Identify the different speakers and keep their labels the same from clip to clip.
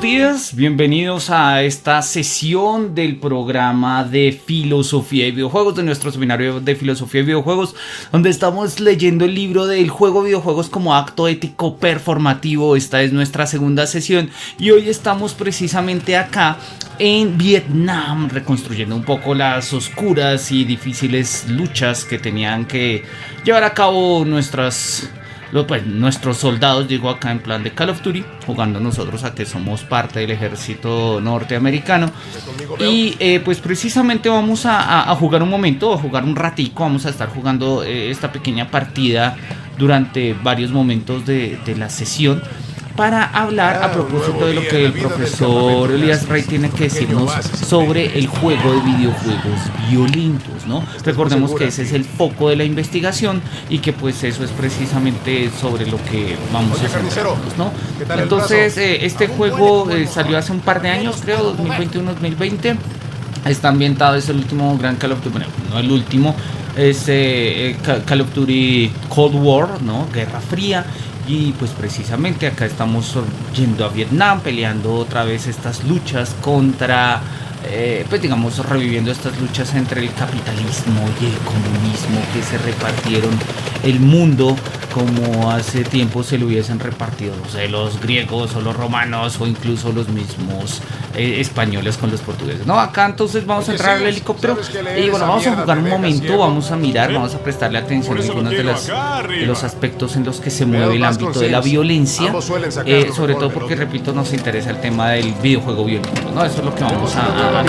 Speaker 1: días, bienvenidos a esta sesión del programa de filosofía y videojuegos, de nuestro seminario de filosofía y videojuegos, donde estamos leyendo el libro del juego videojuegos como acto ético performativo. Esta es nuestra segunda sesión y hoy estamos precisamente acá en Vietnam, reconstruyendo un poco las oscuras y difíciles luchas que tenían que llevar a cabo nuestros soldados, digo acá en plan de Call of Duty, jugando nosotros a que somos parte del ejército norteamericano. Y pues precisamente vamos a jugar un momento, a jugar un ratico, vamos a estar jugando esta pequeña partida durante varios momentos de la sesión, para hablar a propósito de lo que el profesor Elías Rey tiene que decirnos sobre el juego de videojuegos violentos, ¿no? Recordemos que ese es el foco de la investigación y que pues eso es precisamente sobre lo que vamos a hacer, ¿no? Entonces este juego salió hace un par de años, creo, 2021-2020. Está ambientado, es el último gran Call of Duty, bueno, no el último, es Call of Duty Cold War, ¿no? Guerra Fría. Y pues precisamente acá estamos yendo a Vietnam, peleando otra vez estas luchas contra, pues digamos, reviviendo estas luchas entre el capitalismo y el comunismo, que se repartieron el mundo como hace tiempo se lo hubiesen repartido, no sé, los griegos o los romanos o incluso los mismos españoles con los portugueses. No, acá entonces vamos a entrar al helicóptero y bueno, vamos a jugar un momento, vamos a mirar, vamos a prestarle atención a algunos de los aspectos en los que se mueve el ámbito de la violencia, sobre todo porque, repito, nos interesa el tema del videojuego violento, ¿no? Eso es lo que vamos a trabajar.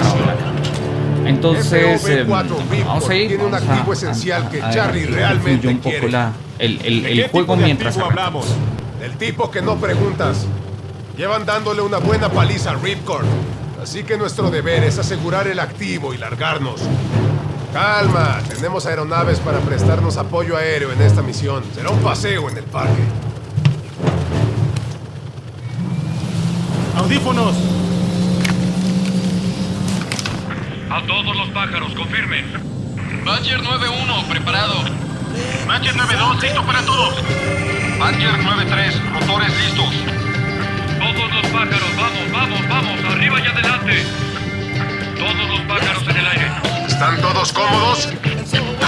Speaker 1: Entonces, vamos a ir,
Speaker 2: tiene un activo esencial que Charlie realmente
Speaker 1: un poco
Speaker 2: quiere.
Speaker 1: el juego mientras
Speaker 2: hablamos. El tipo que no preguntas. Llevan dándole una buena paliza al Ripcord, así que nuestro deber es asegurar el activo y largarnos. Calma, tenemos aeronaves para prestarnos apoyo aéreo en esta misión. Será un paseo en el parque.
Speaker 3: ¡Audífonos!
Speaker 4: A todos los pájaros, confirmen.
Speaker 5: Badger 9-1, preparado.
Speaker 3: Badger 9-2, listo para todos.
Speaker 5: Badger 9-3, rotores listos.
Speaker 4: Todos los pájaros, vamos, arriba y adelante. Todos los pájaros en el aire.
Speaker 2: ¿Están todos cómodos?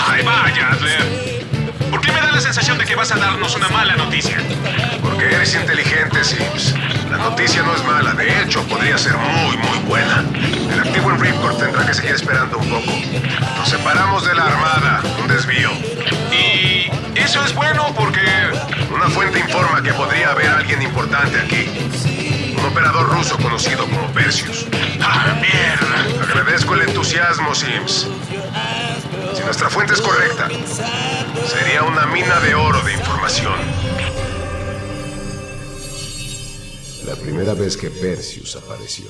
Speaker 3: ¡Ay, vaya, Adler! ¿Por qué me da la sensación de que vas a darnos una mala noticia?
Speaker 2: Porque eres inteligente, Sims. La noticia no es mala, de hecho, podría ser muy, muy buena. El activo en Ripcord tendrá que seguir esperando un poco. Nos separamos de la armada, un desvío.
Speaker 3: Y eso es bueno porque...
Speaker 2: Una fuente informa que podría haber alguien importante aquí. Un operador ruso conocido como Perseus.
Speaker 3: ¡Ah, mierda!
Speaker 2: Agradezco el entusiasmo, Sims. Si nuestra fuente es correcta, sería una mina de oro de información. La primera vez que Perseus apareció.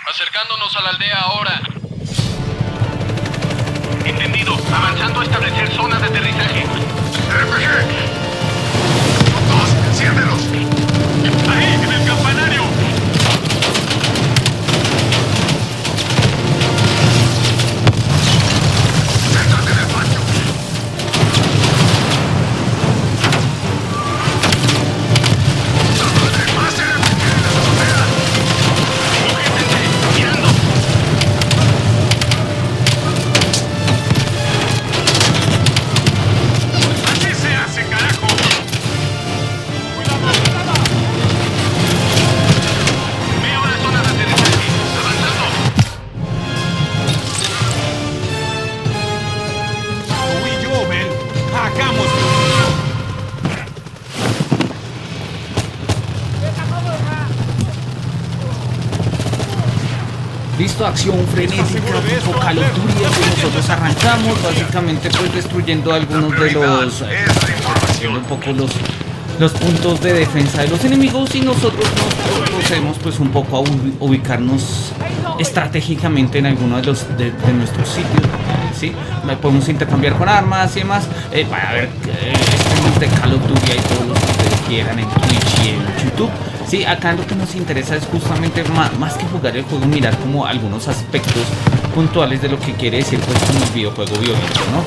Speaker 5: Acercándonos a la aldea ahora.
Speaker 3: Entendido. Avanzando a establecer zona de aterrizaje.
Speaker 2: ¡RPG! ¡Todos! ¡Enciéndelos!
Speaker 3: ¡Ahí, en el campanario!
Speaker 2: ¡Céntrate en el baño! ¡Más RPG en la azotea!
Speaker 3: ¡Mirando! ¡Así se hace, carajo! Veo la zona de aterrizaje. Avanzando. Tú y yo, Ben. Hagámoslo.
Speaker 1: listo, acción frenética, tipo Call of Duty, así nosotros arrancamos, básicamente pues destruyendo algunos de los, haciendo un poco los puntos de defensa de los enemigos, y nosotros nos procedemos pues un poco a ubicarnos estratégicamente en alguno de nuestros sitios, ¿sí? Podemos intercambiar con armas y demás, para ver streams de Call of Duty y todos los que ustedes quieran en Twitch y en YouTube. Sí, acá lo que nos interesa es justamente más que jugar el juego, mirar como algunos aspectos puntuales de lo que quiere decir pues como el videojuego violento, ¿no?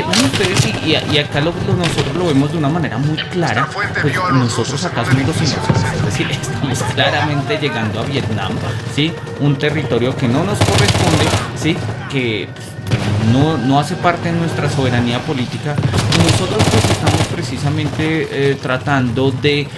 Speaker 1: Bueno, ustedes y acá nosotros lo vemos de una manera muy clara, pues nosotros acá somos los invasores, es decir, estamos claramente llegando a Vietnam, ¿sí? Un territorio que no nos corresponde, ¿sí? Que no hace parte de nuestra soberanía política. Y nosotros pues estamos precisamente tratando de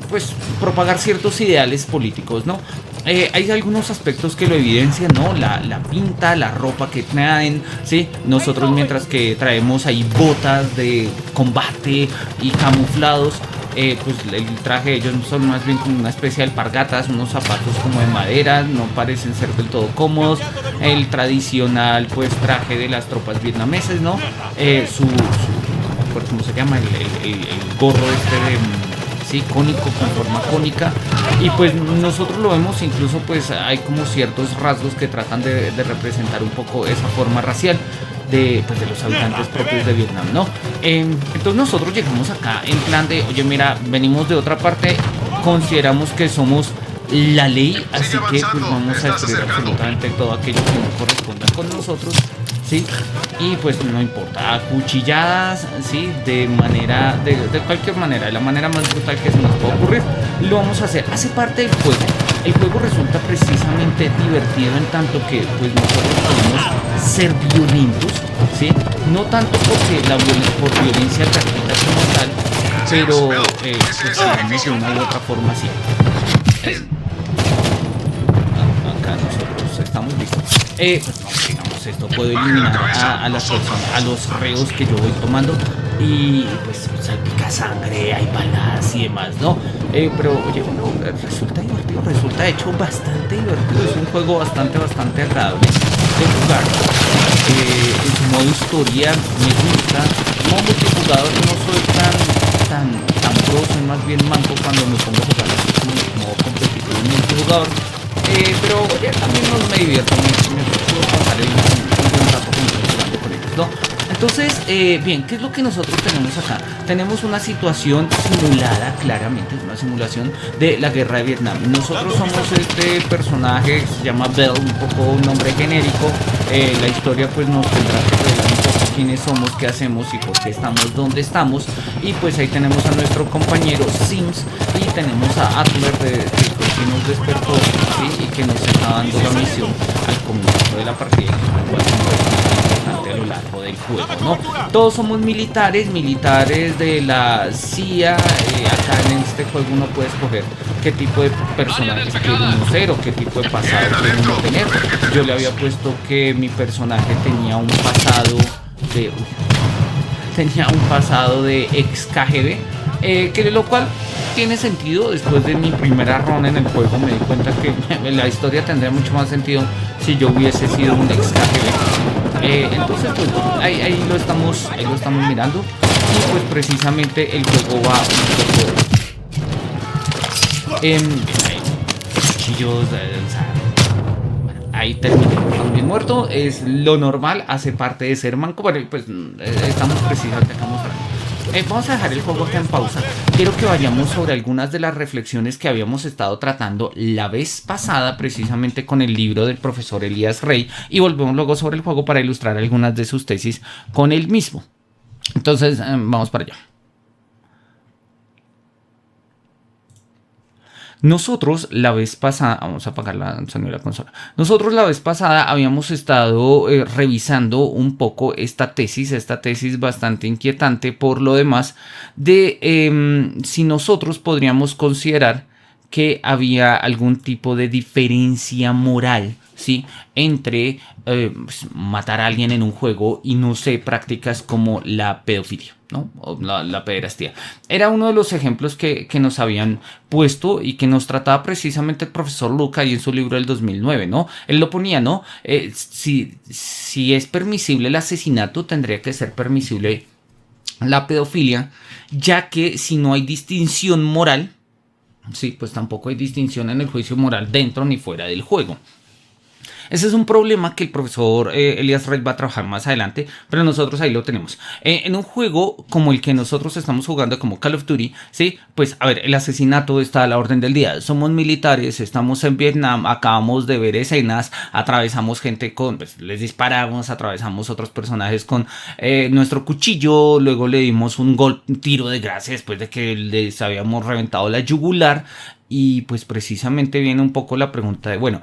Speaker 1: pues propagar ciertos ideales políticos, ¿no? Hay algunos aspectos que lo evidencian, ¿no? La pinta, la ropa que traen, ¿sí? Nosotros mientras que traemos ahí botas de combate y camuflados, pues el traje de ellos son más bien como una especie de alpargatas, unos zapatos como de madera, no parecen ser del todo cómodos. El tradicional pues traje de las tropas vietnamesas, ¿no? ¿Cómo se llama? El gorro sí, cónico, con forma cónica, y pues nosotros lo vemos, incluso pues hay como ciertos rasgos que tratan de representar un poco esa forma racial de los habitantes propios de Vietnam, ¿no? Entonces nosotros llegamos acá en plan de, oye, mira, venimos de otra parte, consideramos que somos la ley, así que pues vamos a destruir absolutamente todo aquello que no corresponda con nosotros, ¿sí? Y pues no importa, cuchilladas, ¿sí? De cualquier manera, de la manera más brutal que se nos pueda ocurrir, lo vamos a hacer. Hace parte del juego. El juego resulta precisamente divertido en tanto que pues nosotros podemos ser violentos, ¿sí? No tanto por violencia gratuita como tal, pero pues, digamos de una u otra forma sí. Acá nosotros estamos listos. Pues no, digamos, esto puedo eliminar a las personas, a los reos que yo voy tomando, y pues salpica sangre, hay balas y demás, ¿no? Pero oye, bueno, resulta divertido, resulta de hecho bastante divertido, es un juego bastante agradable de jugar. En su modo historia me gusta. Como multijugador no soy tan pro, soy más bien manco cuando me pongo a jugar así como modo competitivo y multijugador. Pero oye, también me divierto, me puedo pasar un buen rato jugando con ellos, ¿no? Entonces, bien, ¿qué es lo que nosotros tenemos acá? Tenemos una situación simulada, claramente, es una simulación de la guerra de Vietnam. Nosotros somos este personaje, se llama Bell, un poco un nombre genérico. La historia pues nos tendrá que revelar un poco quiénes somos, qué hacemos y por qué estamos donde estamos. Y pues ahí tenemos a nuestro compañero Sims y tenemos a Adler que nos despertó, ¿sí? Y que nos está dando la misión al comienzo de la partida, que es importante a lo largo del juego, ¿no? Todos somos militares de la CIA. Acá en este juego uno puede escoger qué tipo de personajes quiere uno ser o qué tipo de pasado quiere uno tener. Yo le había puesto que mi personaje tenía un pasado de ex KGB, que lo cual tiene sentido. Después de mi primera run en el juego me di cuenta que la historia tendría mucho más sentido si yo hubiese sido un ex KGB. Entonces pues ahí lo estamos mirando, y pues precisamente el juego va un poco cuchillos, ahí terminé también muerto. Es lo normal, hace parte de ser manco. Bueno, pues estamos precisamente acá mostrando. Vamos a dejar el juego acá en pausa. Quiero que vayamos sobre algunas de las reflexiones que habíamos estado tratando la vez pasada, precisamente con el libro del profesor Elías Rey, y volvemos luego sobre el juego para ilustrar algunas de sus tesis con él mismo. Entonces, vamos para allá. Nosotros la vez pasada, vamos a apagar la sonido de la consola. Nosotros la vez pasada habíamos estado revisando un poco esta tesis bastante inquietante por lo demás, de si nosotros podríamos considerar que había algún tipo de diferencia moral, ¿sí? Entre matar a alguien en un juego y, no sé, prácticas como la pedofilia, ¿no? O la pederastía. Era uno de los ejemplos que nos habían puesto y que nos trataba precisamente el profesor Luca ahí en su libro del 2009, ¿no? Él lo ponía, ¿no? Si es permisible el asesinato, tendría que ser permisible la pedofilia, ya que si no hay distinción moral, sí, pues tampoco hay distinción en el juicio moral dentro ni fuera del juego. Ese es un problema que el profesor Elías Reid va a trabajar más adelante, pero nosotros ahí lo tenemos. En un juego como el que nosotros estamos jugando, como Call of Duty, ¿sí? Pues a ver, el asesinato está a la orden del día. Somos militares, estamos en Vietnam, acabamos de ver escenas, atravesamos gente pues les disparamos, atravesamos otros personajes con nuestro cuchillo, luego le dimos un tiro de gracia después de que les habíamos reventado la yugular. Y pues precisamente viene un poco la pregunta de, bueno,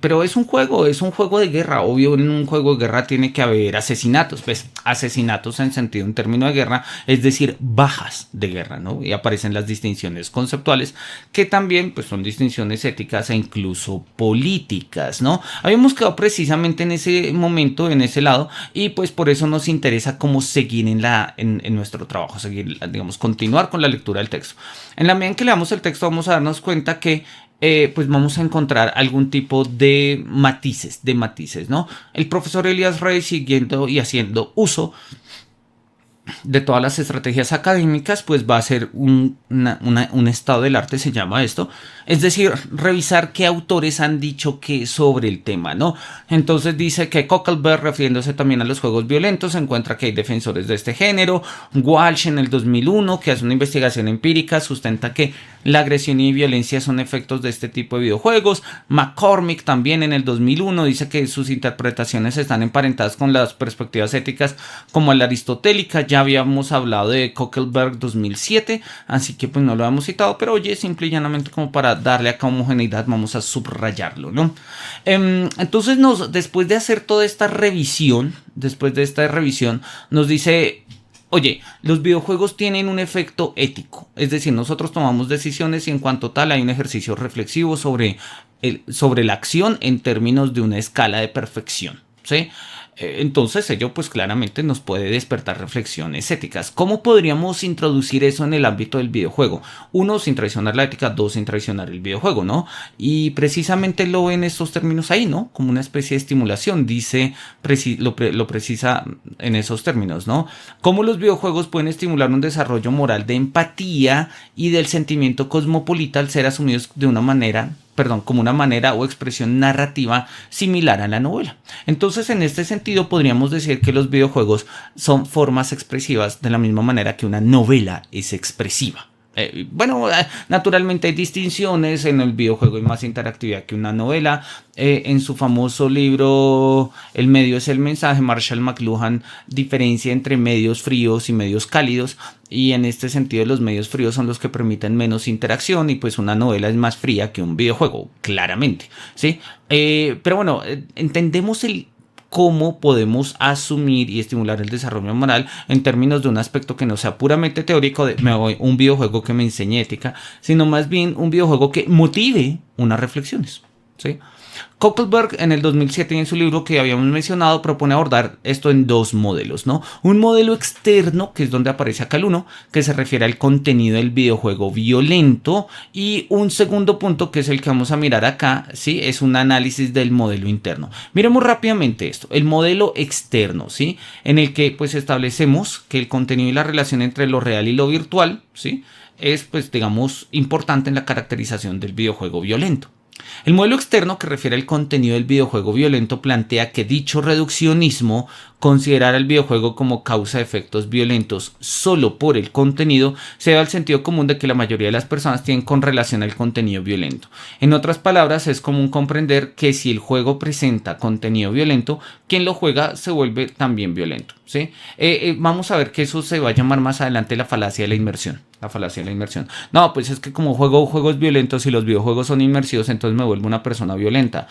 Speaker 1: pero es un juego de guerra. Obvio, en un juego de guerra tiene que haber asesinatos, pues asesinatos en sentido, en términos de guerra, es decir, bajas de guerra, ¿no? Y aparecen las distinciones conceptuales, que también pues son distinciones éticas e incluso políticas, ¿no? Habíamos quedado precisamente en ese momento, en ese lado, y pues por eso nos interesa cómo seguir en nuestro trabajo, seguir, digamos, continuar con la lectura del texto. En la medida en que leamos el texto vamos a darnos cuenta que pues vamos a encontrar algún tipo de matices, ¿no? El profesor Elías Reid, siguiendo y haciendo uso de todas las estrategias académicas, pues va a ser un estado del arte, se llama esto, es decir, revisar qué autores han dicho qué sobre el tema, ¿no? Entonces dice que Cockleberg, refiriéndose también a los juegos violentos, encuentra que hay defensores de este género. Walsh en el 2001, que hace una investigación empírica, sustenta que la agresión y violencia son efectos de este tipo de videojuegos. McCormick también en el 2001 dice que sus interpretaciones están emparentadas con las perspectivas éticas como la aristotélica. Ya habíamos hablado de Cockleberg 2007, así que pues no lo hemos citado, pero oye, simple y llanamente como para darle acá homogeneidad vamos a subrayarlo, ¿no? Entonces después de hacer toda esta revisión, nos dice: oye, los videojuegos tienen un efecto ético, es decir, nosotros tomamos decisiones y en cuanto tal hay un ejercicio reflexivo sobre la acción en términos de una escala de perfección, ¿sí? Entonces ello pues claramente nos puede despertar reflexiones éticas. ¿Cómo podríamos introducir eso en el ámbito del videojuego? 1, sin traicionar la ética. 2, sin traicionar el videojuego, ¿no? Y precisamente lo ven estos términos ahí, ¿no? Como una especie de estimulación, lo precisa en esos términos, ¿no? Cómo los videojuegos pueden estimular un desarrollo moral de empatía y del sentimiento cosmopolita al ser asumidos como una manera o expresión narrativa similar a la novela. Entonces, en este sentido, podríamos decir que los videojuegos son formas expresivas de la misma manera que una novela es expresiva. Naturalmente hay distinciones. En el videojuego hay más interactividad que una novela. En su famoso libro El medio es el mensaje, Marshall McLuhan diferencia entre medios fríos y medios cálidos, y en este sentido los medios fríos son los que permiten menos interacción, y pues una novela es más fría que un videojuego, claramente, ¿sí? Pero bueno, entendemos cómo podemos asumir y estimular el desarrollo moral en términos de un aspecto que no sea puramente teórico de un videojuego que me enseñe ética, sino más bien un videojuego que motive unas reflexiones, ¿sí? Cockleberg en el 2007 y en su libro que habíamos mencionado propone abordar esto en 2 modelos, ¿no? Un modelo externo, que es donde aparece acá el 1, que se refiere al contenido del videojuego violento, y un segundo punto, que es el que vamos a mirar acá, ¿sí? Es un análisis del modelo interno. Miremos rápidamente esto, el modelo externo, ¿sí? En el que pues establecemos que el contenido y la relación entre lo real y lo virtual, ¿sí? Es pues digamos importante en la caracterización del videojuego violento. El modelo externo, que refiere al contenido del videojuego violento, plantea que dicho reduccionismo, considerar al videojuego como causa de efectos violentos solo por el contenido, se da al sentido común de que la mayoría de las personas tienen con relación al contenido violento. En otras palabras, es común comprender que si el juego presenta contenido violento, quien lo juega se vuelve también violento, ¿sí? Vamos a ver que eso se va a llamar más adelante la falacia de la inmersión. La falacia de la inmersión. No, pues es que como juego juegos violentos y los videojuegos son inmersivos, entonces me vuelvo una persona violenta.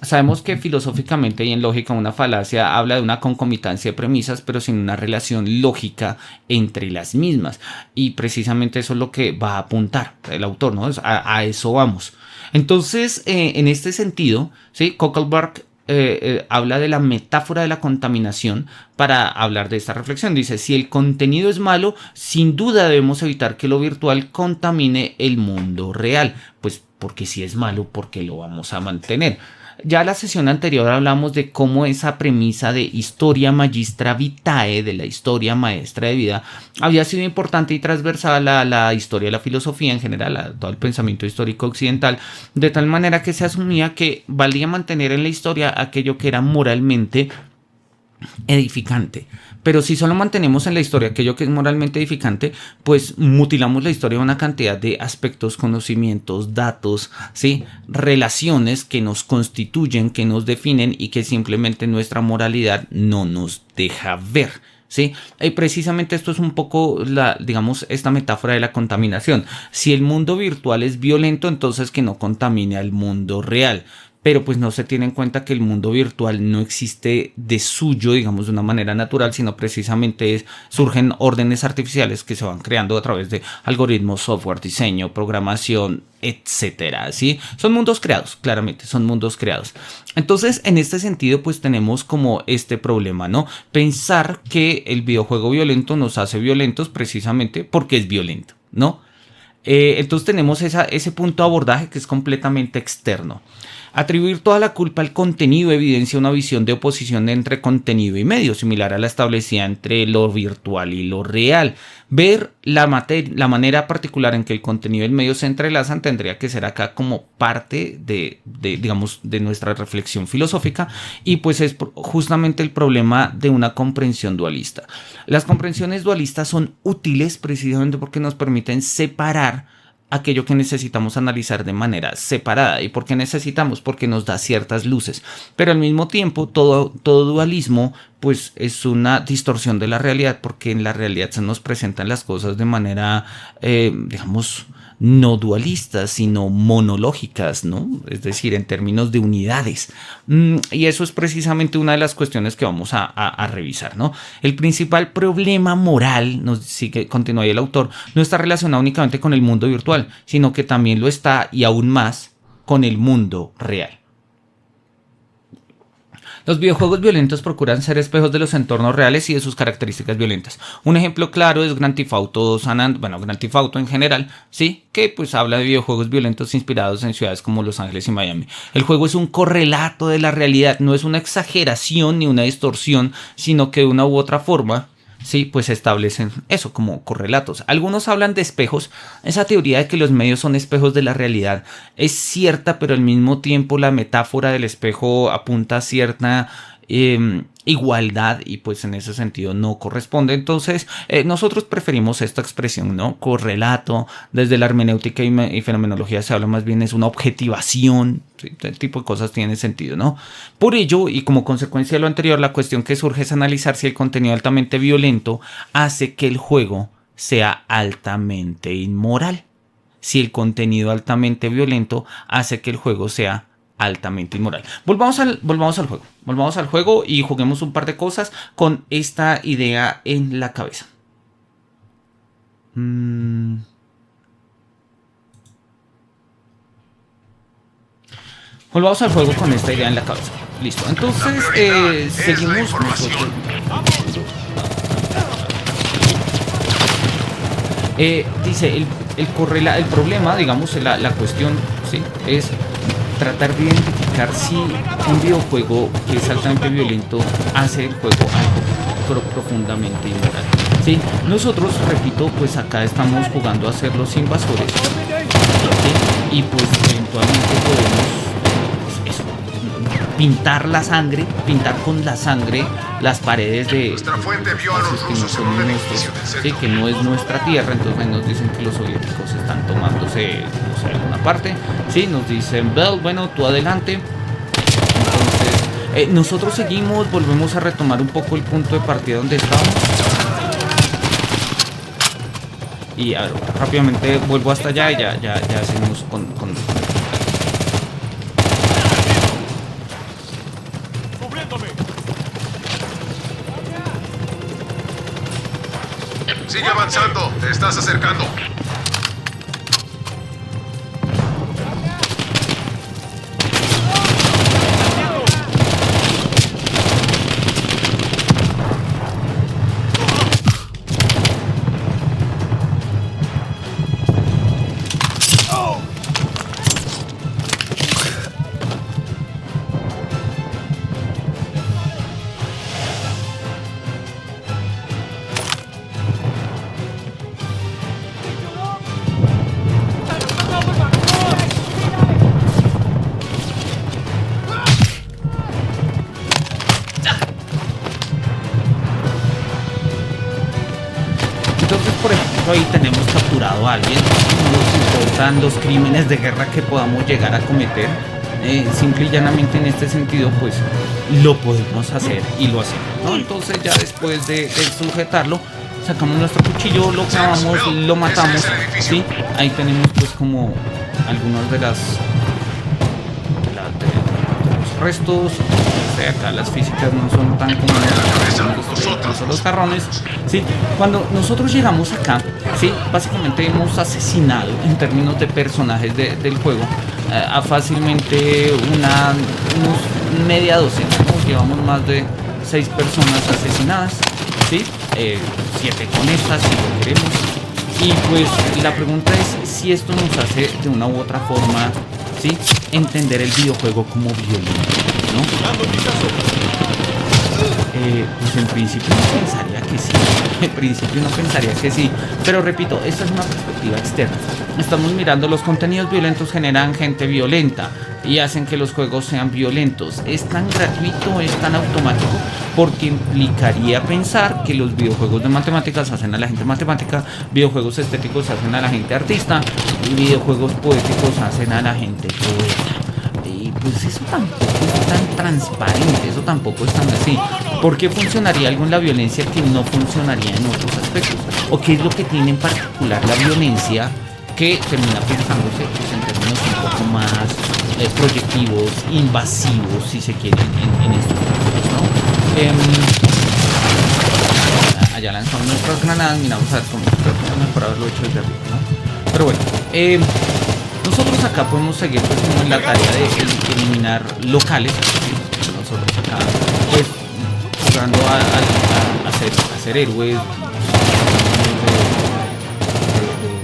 Speaker 1: Sabemos que filosóficamente y en lógica una falacia habla de una concomitancia de premisas, pero sin una relación lógica entre las mismas. Y precisamente eso es lo que va a apuntar el autor, ¿no? A eso vamos. Entonces, en este sentido, ¿sí? Cockleberg habla de la metáfora de la contaminación para hablar de esta reflexión. Dice: si el contenido es malo, sin duda debemos evitar que lo virtual contamine el mundo real. Pues porque si es malo, ¿por qué lo vamos a mantener? Ya la sesión anterior hablamos de cómo esa premisa de historia magistra vitae, de la historia maestra de vida, había sido importante y transversal a la historia de la filosofía en general, a todo el pensamiento histórico occidental, de tal manera que se asumía que valía mantener en la historia aquello que era moralmente edificante. Pero si solo mantenemos en la historia aquello que es moralmente edificante, pues mutilamos la historia de una cantidad de aspectos, conocimientos, datos, ¿sí? Relaciones que nos constituyen, que nos definen y que simplemente nuestra moralidad no nos deja ver. ¿Sí? Y precisamente esto es un poco digamos, esta metáfora de la contaminación. Si el mundo virtual es violento, entonces que no contamine al mundo real. Pero pues no se tiene en cuenta que el mundo virtual no existe de suyo, digamos, de una manera natural, sino precisamente surgen órdenes artificiales que se van creando a través de algoritmos, software, diseño, programación, etcétera, ¿sí? Son mundos creados, claramente, son mundos creados. Entonces, en este sentido, pues tenemos como este problema, ¿no? Pensar que el videojuego violento nos hace violentos precisamente porque es violento, ¿no? Entonces tenemos ese punto de abordaje que es completamente externo. Atribuir toda la culpa al contenido evidencia una visión de oposición entre contenido y medio, similar a la establecida entre lo virtual y lo real. Ver la manera particular en que el contenido y el medio se entrelazan tendría que ser acá como parte digamos, de nuestra reflexión filosófica, y pues es justamente el problema de una comprensión dualista. Las comprensiones dualistas son útiles precisamente porque nos permiten separar aquello que necesitamos analizar de manera separada. ¿Y por qué necesitamos? Porque nos da ciertas luces. Pero al mismo tiempo, todo dualismo pues es una distorsión de la realidad, porque en la realidad se nos presentan las cosas de manera, digamos, no dualistas, sino monológicas, ¿no? Es decir, en términos de unidades. Y eso es precisamente una de las cuestiones que vamos a revisar, ¿no? El principal problema moral, continúa ahí el autor, no está relacionado únicamente con el mundo virtual, sino que también lo está, y aún más, con el mundo real. Los videojuegos violentos procuran ser espejos de los entornos reales y de sus características violentas. Un ejemplo claro es Grand Theft Auto Grand Theft Auto en general, sí, que pues habla de videojuegos violentos inspirados en ciudades como Los Ángeles y Miami. El juego es un correlato de la realidad, no es una exageración ni una distorsión, sino que de una u otra forma, sí, pues establecen eso como correlatos. Algunos hablan de espejos. Esa teoría de que los medios son espejos de la realidad es cierta, pero al mismo tiempo la metáfora del espejo apunta a cierta igualdad, y pues en ese sentido no corresponde. Entonces nosotros preferimos esta expresión, ¿no? Correlato. Desde la hermenéutica y fenomenología se habla más bien es una objetivación, ¿sí? Este tipo de cosas tienen sentido, ¿no? Por ello, y como consecuencia de lo anterior, la cuestión que surge es analizar si el contenido altamente violento hace que el juego sea altamente inmoral. Si el contenido altamente violento hace que el juego sea altamente inmoral. Volvamos al juego y juguemos un par de cosas con esta idea en la cabeza. Volvamos al juego con esta idea en la cabeza. Listo. Entonces seguimos nosotros. Dice el problema, digamos, la cuestión, ¿sí? Es tratar de identificar si un videojuego que es altamente violento hace el juego algo profundamente inmoral, ¿sí? Nosotros, repito, pues acá estamos jugando a ser los invasores, ¿sí? Y pues eventualmente podemos pues, pintar con la sangre las paredes de
Speaker 2: Nuestra fuente vio a los rusos en un edificio del centro.
Speaker 1: sí, que no es nuestra tierra. Entonces nos dicen que los soviéticos están tomándose, no sé, alguna parte. Sí, nos dicen, Bell, bueno, tú adelante. Entonces, nosotros seguimos, volvemos a retomar un poco el punto de partida donde estábamos. Y a ver, rápidamente vuelvo hasta allá y ya seguimos con...
Speaker 2: Sigue avanzando, te estás acercando.
Speaker 1: Entonces, por ejemplo, ahí tenemos capturado a alguien, no nos importan los crímenes de guerra que podamos llegar a cometer. Simple y llanamente en este sentido, pues lo podemos hacer y lo hacemos, ¿no? Entonces ya después de sujetarlo, sacamos nuestro cuchillo, lo clavamos, lo matamos, ¿sí? Ahí tenemos pues como algunas de los restos. O sea, acá las físicas no son tan comunes, son los jarrones, ¿sí? Cuando nosotros llegamos acá, ¿sí? Básicamente hemos asesinado en términos de personajes del juego a fácilmente unos media docena, ¿no? Llevamos más de 6 personas asesinadas, ¿sí? 7 con estas, si lo queremos. Y pues la pregunta es si esto nos hace de una u otra forma, ¿sí?, entender el videojuego como violento, ¿no? Pues en principio no pensaría que sí. En principio no pensaría que sí. Pero repito, esta es una perspectiva externa. Estamos mirando los contenidos violentos generan gente violenta y hacen que los juegos sean violentos. Es tan gratuito, es tan automático, porque implicaría pensar que los videojuegos de matemáticas hacen a la gente matemática, videojuegos estéticos hacen a la gente artista y videojuegos poéticos hacen a la gente poeta. Y pues eso tampoco es tan transparente, eso tampoco es tan así. ¿Por qué funcionaría algo en la violencia que no funcionaría en otros aspectos? ¿O qué es lo que tiene en particular la violencia que termina pensándose pues, en términos un poco más proyectivos, invasivos, si se quiere, en estos casos, ¿no? Allá lanzamos nuestras granadas, miramos a ver cómo mejor haberlo hecho desde arriba, ¿no? Pero bueno, nosotros acá podemos seguir pues, como en la tarea de eliminar locales, ¿sí? Nosotros acá pues jugando a ser héroes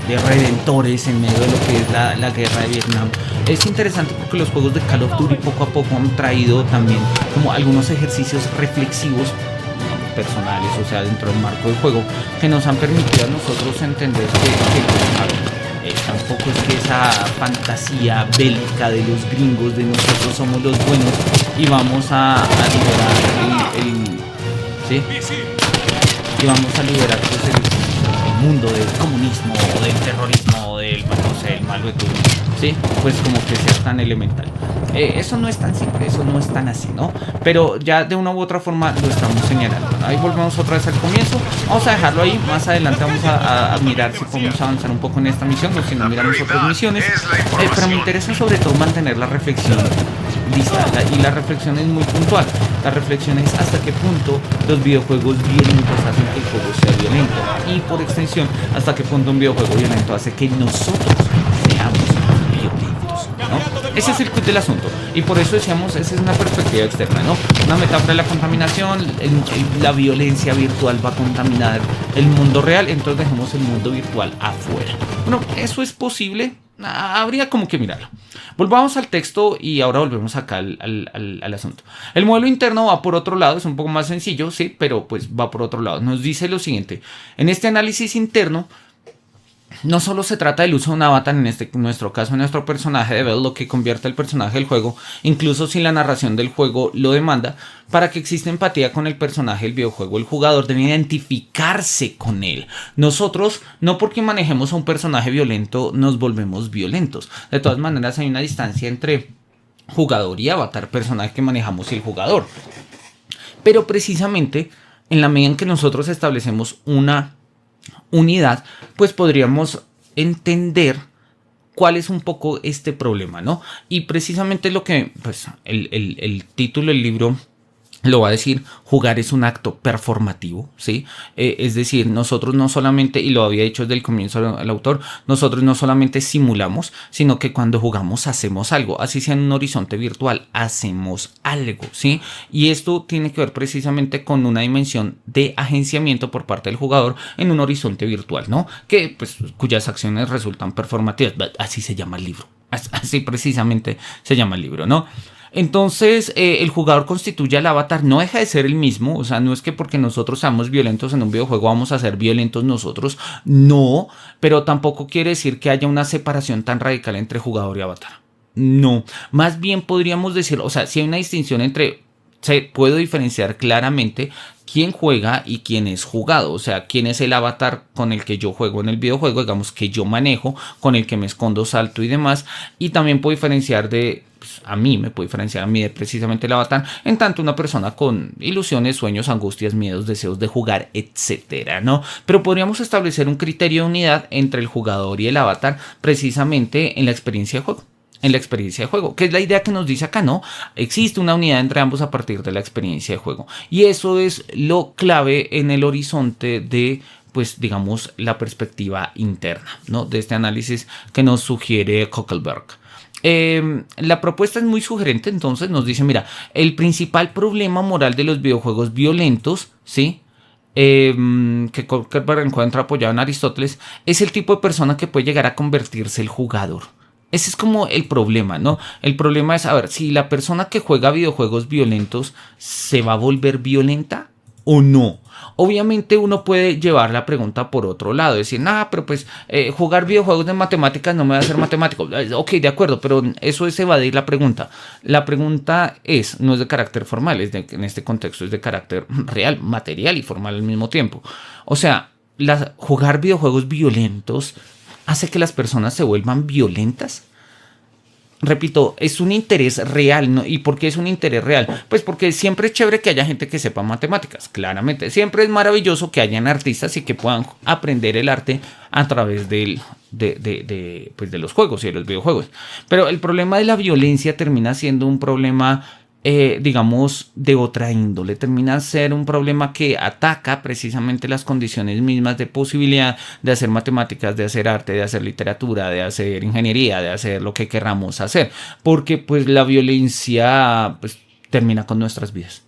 Speaker 1: de redentores en medio de lo que es la guerra de Vietnam. Es interesante porque los juegos de Call of Duty poco a poco han traído también como algunos ejercicios reflexivos personales, o sea, dentro del marco del juego, que nos han permitido a nosotros entender que tampoco es que esa fantasía bélica de los gringos, de nosotros somos los buenos y vamos a liberar ¿sí? Y vamos a liberar pues, el mundo del comunismo o del terrorismo o del, no sé, el malo de todo, ¿sí? Pues como que sea tan elemental. Eso no es tan simple, eso no es tan así, ¿no? Pero ya de una u otra forma lo estamos señalando. Ahí volvemos otra vez al comienzo. Vamos a dejarlo ahí. Más adelante vamos a mirar si podemos avanzar un poco en esta misión o si no miramos otras misiones. Pero me interesa sobre todo mantener la reflexión lista. Y la reflexión es muy puntual. La reflexión es hasta qué punto los videojuegos violentos hacen que el juego sea violento. Y por extensión, hasta qué punto un videojuego violento hace que nosotros seamos violentos, ¿no? Ese es el quid del asunto. Y por eso decíamos, esa es una perspectiva externa, ¿no? Una metáfora de la contaminación, la violencia virtual va a contaminar el mundo real, entonces dejemos el mundo virtual afuera. Bueno, ¿eso es posible? Habría como que mirarlo. Volvamos al texto y ahora volvemos acá al asunto. El modelo interno va por otro lado, es un poco más sencillo, sí, pero pues va por otro lado. Nos dice lo siguiente: en este análisis interno, no solo se trata del uso de un avatar, en nuestro caso, en nuestro personaje de Bell, lo que convierte al personaje del juego, incluso si la narración del juego lo demanda, para que exista empatía con el personaje del videojuego. El jugador debe identificarse con él. Nosotros, no porque manejemos a un personaje violento, nos volvemos violentos. De todas maneras, hay una distancia entre jugador y avatar, personaje que manejamos y el jugador. Pero precisamente, en la medida en que nosotros establecemos una unidad, pues podríamos entender cuál es un poco este problema, ¿no? Y precisamente lo que, pues, el título del libro lo va a decir: jugar es un acto performativo, ¿sí? Es decir, nosotros no solamente, y lo había dicho desde el comienzo el autor, nosotros no solamente simulamos, sino que cuando jugamos hacemos algo, así sea en un horizonte virtual, hacemos algo, ¿sí? Y esto tiene que ver precisamente con una dimensión de agenciamiento por parte del jugador en un horizonte virtual, ¿no? Que, pues, cuyas acciones resultan performativas, así se llama el libro, así precisamente se llama el libro, ¿no? Entonces, el jugador constituye al avatar, no deja de ser el mismo, o sea, no es que porque nosotros seamos violentos en un videojuego vamos a ser violentos nosotros, no, pero tampoco quiere decir que haya una separación tan radical entre jugador y avatar, no, más bien podríamos decir, o sea, si hay una distinción entre puedo diferenciar claramente quién juega y quién es jugado, o sea, quién es el avatar con el que yo juego en el videojuego, digamos que yo manejo, con el que me escondo, salto y demás, y también puedo diferenciar a mí de precisamente el avatar, en tanto una persona con ilusiones, sueños, angustias, miedos, deseos de jugar, etcétera, ¿no? Pero podríamos establecer un criterio de unidad entre el jugador y el avatar precisamente en la experiencia de juego. Que es la idea que nos dice acá, ¿no? Existe una unidad entre ambos a partir de la experiencia de juego. Y eso es lo clave en el horizonte de, pues, digamos, la perspectiva interna, ¿no? De este análisis que nos sugiere Koeckelberg. La propuesta es muy sugerente, entonces nos dice, mira, el principal problema moral de los videojuegos violentos, ¿sí? Que Koeckelberg encuentra apoyado en Aristóteles, es el tipo de persona que puede llegar a convertirse el jugador. Ese es como el problema, ¿no? El problema es, a ver, si la persona que juega videojuegos violentos se va a volver violenta o no. Obviamente uno puede llevar la pregunta por otro lado, decir, pero pues jugar videojuegos de matemáticas no me va a hacer matemático. Ok, de acuerdo, pero eso es evadir la pregunta. La pregunta no es de carácter formal, en este contexto es de carácter real, material y formal al mismo tiempo. O sea, jugar videojuegos violentos hace que las personas se vuelvan violentas. Repito, es un interés real, ¿no? ¿Y por qué es un interés real? Pues porque siempre es chévere que haya gente que sepa matemáticas, claramente. Siempre es maravilloso que hayan artistas y que puedan aprender el arte a través de los juegos y de los videojuegos. Pero el problema de la violencia termina siendo un problema, digamos, de otra índole. Termina ser un problema que ataca precisamente las condiciones mismas de posibilidad de hacer matemáticas, de hacer arte, de hacer literatura, de hacer ingeniería, de hacer lo que queramos hacer. Porque pues la violencia pues termina con nuestras vidas.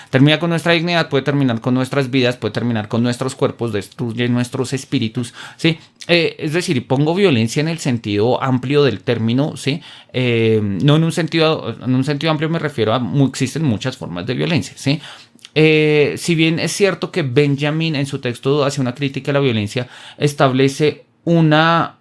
Speaker 1: Termina con nuestra dignidad, puede terminar con nuestras vidas, puede terminar con nuestros cuerpos, destruye nuestros espíritus, ¿sí? Es decir, pongo violencia en el sentido amplio del término, ¿sí? No en un sentido amplio me refiero a existen muchas formas de violencia, ¿sí? Si bien es cierto que Benjamin en su texto hace una crítica a la violencia, establece una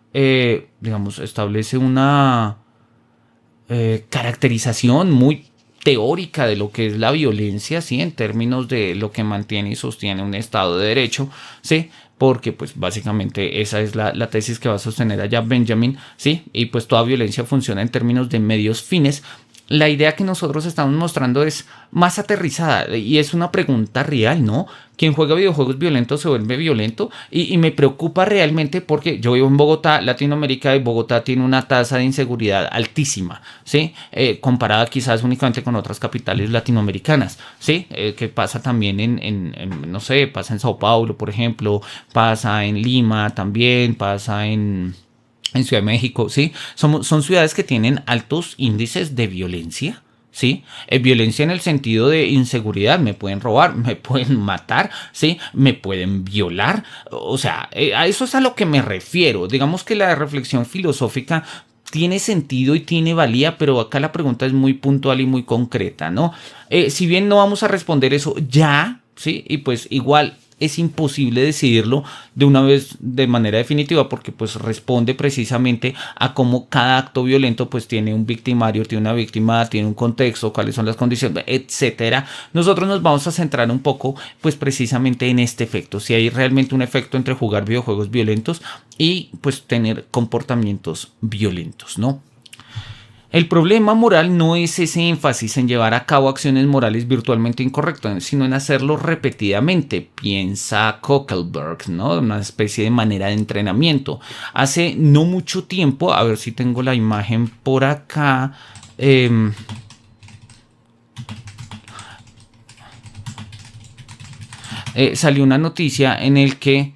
Speaker 1: caracterización muy teórica de lo que es la violencia, ¿sí? En términos de lo que mantiene y sostiene un Estado de Derecho, ¿sí? Porque pues básicamente esa es la tesis que va a sostener allá Benjamin, ¿sí? Y pues toda violencia funciona en términos de medios fines. La idea que nosotros estamos mostrando es más aterrizada y es una pregunta real, ¿no? ¿Quién juega videojuegos violentos se vuelve violento? Y me preocupa realmente porque yo vivo en Bogotá, Latinoamérica, y Bogotá tiene una tasa de inseguridad altísima, ¿sí? Comparada quizás únicamente con otras capitales latinoamericanas, ¿sí? Que pasa también no sé, pasa en Sao Paulo, por ejemplo, pasa en Lima también, pasa en Ciudad de México, ¿sí? Son ciudades que tienen altos índices de violencia, ¿sí? Violencia en el sentido de inseguridad, me pueden robar, me pueden matar, ¿sí? Me pueden violar, o sea, a eso es a lo que me refiero. Digamos que la reflexión filosófica tiene sentido y tiene valía, pero acá la pregunta es muy puntual y muy concreta, ¿no? Si bien no vamos a responder eso ya, ¿sí? Y pues igual es imposible decidirlo de una vez de manera definitiva porque pues responde precisamente a cómo cada acto violento pues tiene un victimario, tiene una víctima, tiene un contexto, cuáles son las condiciones, etcétera. Nosotros nos vamos a centrar un poco pues precisamente en este efecto, si hay realmente un efecto entre jugar videojuegos violentos y pues tener comportamientos violentos, ¿no? El problema moral no es ese énfasis en llevar a cabo acciones morales virtualmente incorrectas, sino en hacerlo repetidamente, piensa Koeckelberg, ¿no? Una especie de manera de entrenamiento. Hace no mucho tiempo, a ver si tengo la imagen por acá, salió una noticia en el que,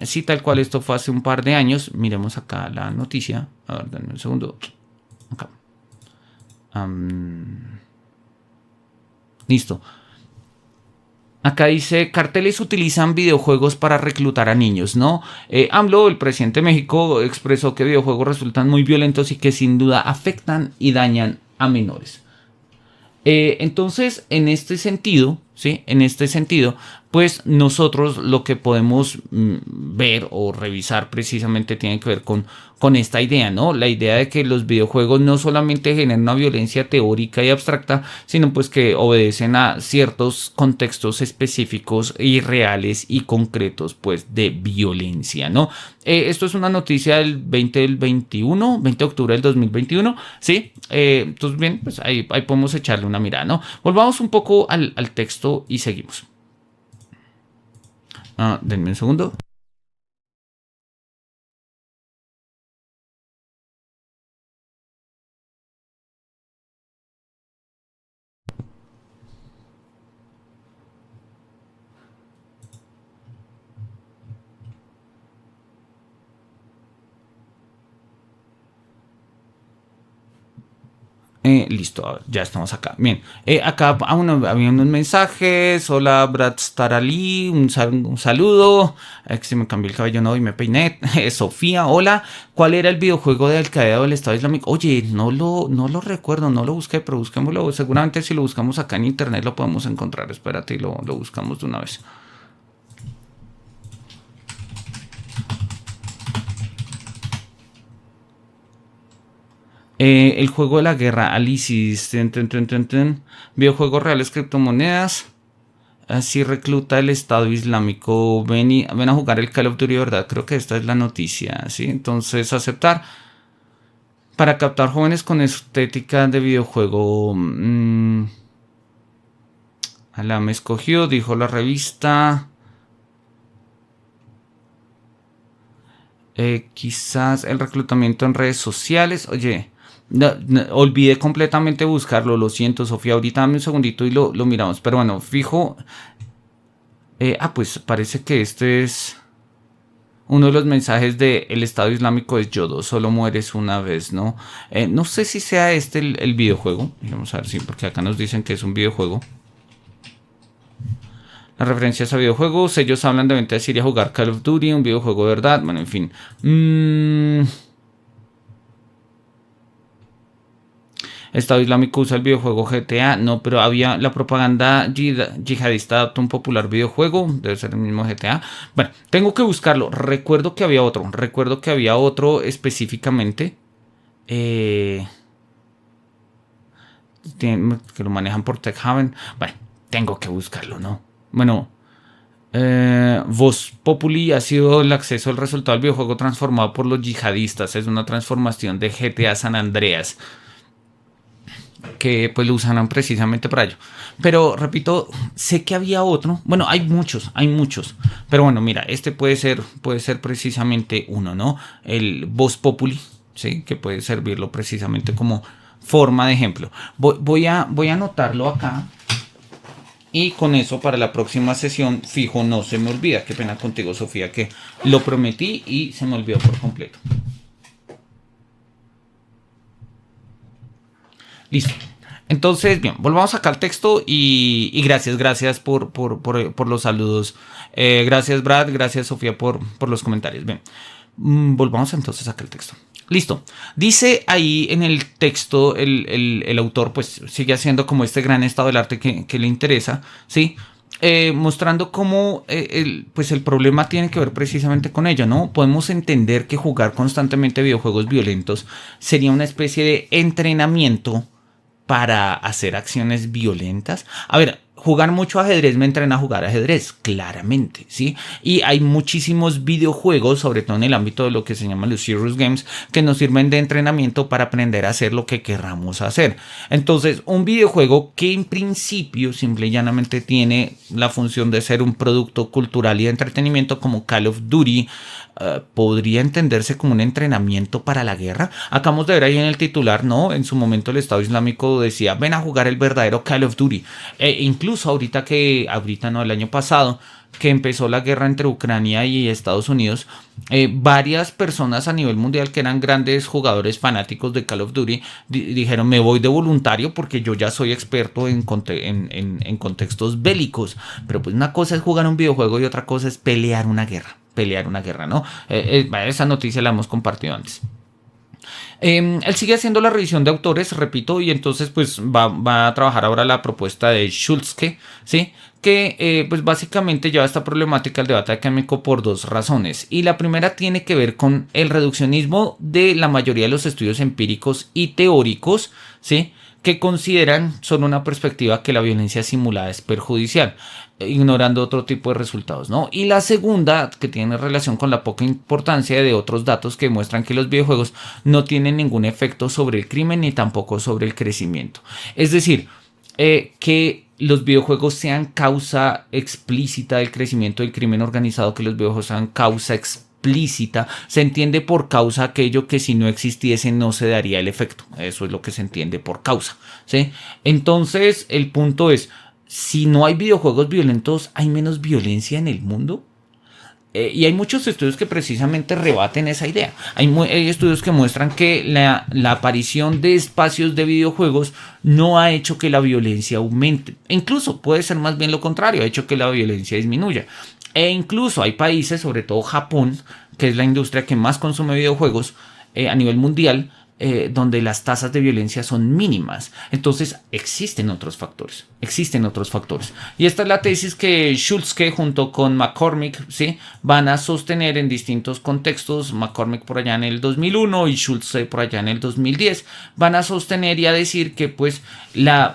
Speaker 1: sí, tal cual, esto fue hace un par de años. Miremos acá la noticia. A ver, denme un segundo. Acá. Listo. Acá dice, carteles utilizan videojuegos para reclutar a niños, ¿no? AMLO, el presidente de México, expresó que videojuegos resultan muy violentos y que sin duda afectan y dañan a menores. Entonces, en este sentido, ¿sí? En este sentido, pues nosotros lo que podemos ver o revisar precisamente tiene que ver con esta idea, ¿no? La idea de que los videojuegos no solamente generan una violencia teórica y abstracta, sino pues que obedecen a ciertos contextos específicos y reales y concretos, pues, de violencia, ¿no? Esto es una noticia del 20 de octubre del 2021, ¿sí? Entonces, bien, pues ahí podemos echarle una mirada, ¿no? Volvamos un poco al texto y seguimos. Denme un segundo. Listo, a ver, ya estamos acá. Bien, acá había unos mensajes. Hola, Brad Starali, un saludo. Que se me cambió el cabello, no, y me peiné. Sofía, hola. ¿Cuál era el videojuego de Al Qaeda o el Estado Islámico? Oye, no lo recuerdo, no lo busqué, pero busquémoslo. Seguramente si lo buscamos acá en internet lo podemos encontrar. Espérate y lo buscamos de una vez. El juego de la guerra, Alicis, videojuegos reales, criptomonedas. Así recluta el Estado Islámico. Ven a jugar el Call of Duty, ¿verdad? Creo que esta es la noticia, ¿sí? Entonces, aceptar. Para captar jóvenes con estética de videojuego. Alá me escogió, dijo la revista. Quizás el reclutamiento en redes sociales. Oye. Olvidé completamente buscarlo, lo siento, Sofía. Ahorita dame un segundito y lo miramos. Pero bueno, fijo. Pues parece que este es uno de los mensajes de el Estado Islámico es Yodo, solo mueres una vez, ¿no? No sé si sea este el videojuego. Vamos a ver si, porque acá nos dicen que es un videojuego. Las referencias a videojuegos, ellos hablan de venta de Siria a jugar Call of Duty, un videojuego de verdad. Bueno, en fin. Estado Islámico usa el videojuego GTA. No, pero había la propaganda yihadista adapta un popular videojuego. Debe ser el mismo GTA. Bueno, tengo que buscarlo. Recuerdo que había otro específicamente. Que lo manejan por Tech Haven. Bueno, tengo que buscarlo, ¿no? Bueno. Voz Populi ha sido el acceso al resultado del videojuego transformado por los yihadistas. Es una transformación de GTA San Andreas, que pues lo usaron precisamente para ello. Pero repito, sé que había otro. Bueno, hay muchos. Pero bueno, mira, este puede ser precisamente uno, ¿no? El Voz Populi, ¿sí? Que puede servirlo precisamente como forma de ejemplo. Voy a anotarlo acá. Y con eso para la próxima sesión, fijo, no se me olvida. Qué pena contigo, Sofía, que lo prometí y se me olvidó por completo. Listo. Entonces, bien, volvamos acá al texto y gracias por los saludos. Gracias, Brad, gracias, Sofía, por los comentarios. Bien, volvamos entonces acá al texto. Listo. Dice ahí en el texto, el autor pues sigue haciendo como este gran estado del arte que le interesa, ¿sí? Mostrando cómo el problema tiene que ver precisamente con ello, ¿no? Podemos entender que jugar constantemente videojuegos violentos sería una especie de entrenamiento para hacer acciones violentas. A ver, jugar mucho ajedrez me entrena a jugar ajedrez, claramente, ¿sí? Y hay muchísimos videojuegos, sobre todo en el ámbito de lo que se llama los serious games, que nos sirven de entrenamiento para aprender a hacer lo que querramos hacer. Entonces, un videojuego que en principio simple y llanamente tiene la función de ser un producto cultural y de entretenimiento como Call of Duty, podría entenderse como un entrenamiento para la guerra. Acabamos de ver ahí en el titular, ¿no? En su momento el Estado Islámico decía, ven a jugar el verdadero Call of Duty. Incluso el año pasado, que empezó la guerra entre Ucrania y Estados Unidos, varias personas a nivel mundial que eran grandes jugadores fanáticos de Call of Duty dijeron, me voy de voluntario porque yo ya soy experto en contextos bélicos. Pero pues una cosa es jugar un videojuego y otra cosa es pelear una guerra, ¿no? Esa noticia la hemos compartido antes. Él sigue haciendo la revisión de autores, repito, y entonces pues va a trabajar ahora la propuesta de Schultzke, ¿sí? Que pues básicamente lleva esta problemática al debate académico por dos razones. Y la primera tiene que ver con el reduccionismo de la mayoría de los estudios empíricos y teóricos, ¿sí? Que consideran solo una perspectiva que la violencia simulada es perjudicial, ignorando otro tipo de resultados, ¿no? Y la segunda, que tiene relación con la poca importancia de otros datos que muestran que los videojuegos no tienen ningún efecto sobre el crimen ni tampoco sobre el crecimiento. Es decir, que los videojuegos sean causa explícita del crecimiento del crimen organizado, que los videojuegos sean causa explícita, se entiende por causa aquello que si no existiese no se daría el efecto. Eso es lo que se entiende por causa, ¿sí? Entonces el punto es, si no hay videojuegos violentos, ¿hay menos violencia en el mundo? Y hay muchos estudios que precisamente rebaten esa idea. Hay estudios que muestran que la aparición de espacios de videojuegos no ha hecho que la violencia aumente. E incluso puede ser más bien lo contrario, ha hecho que la violencia disminuya. E incluso hay países, sobre todo Japón, que es la industria que más consume videojuegos a nivel mundial, donde las tasas de violencia son mínimas. Entonces existen otros factores. Y esta es la tesis que Schultzke junto con McCormick, ¿sí?, van a sostener en distintos contextos. McCormick por allá en el 2001 y Schultzke por allá en el 2010. Van a sostener y a decir que pues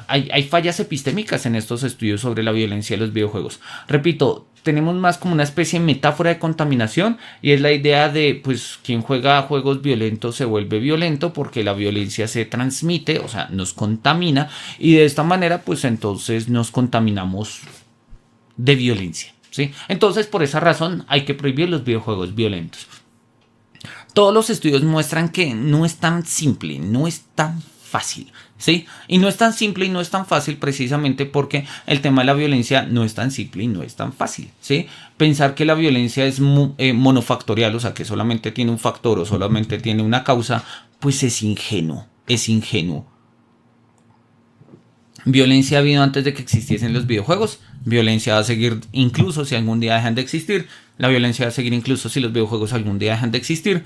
Speaker 1: hay fallas epistémicas en estos estudios sobre la violencia de los videojuegos. Repito, tenemos más como una especie de metáfora de contaminación, y es la idea de pues quien juega juegos violentos se vuelve violento porque la violencia se transmite, o sea, nos contamina, y de esta manera pues entonces nos contaminamos de violencia, ¿sí? Entonces por esa razón hay que prohibir los videojuegos violentos. Todos los estudios muestran que no es tan simple, no es tan fácil, ¿sí? Y no es tan simple y no es tan fácil precisamente porque el tema de la violencia no es tan simple y no es tan fácil, ¿sí? Pensar que la violencia es monofactorial, o sea, que solamente tiene un factor o solamente tiene una causa, pues es ingenuo. Violencia ha habido antes de que existiesen los videojuegos. Violencia va a seguir incluso si algún día dejan de existir. La violencia va a seguir incluso si los videojuegos algún día dejan de existir.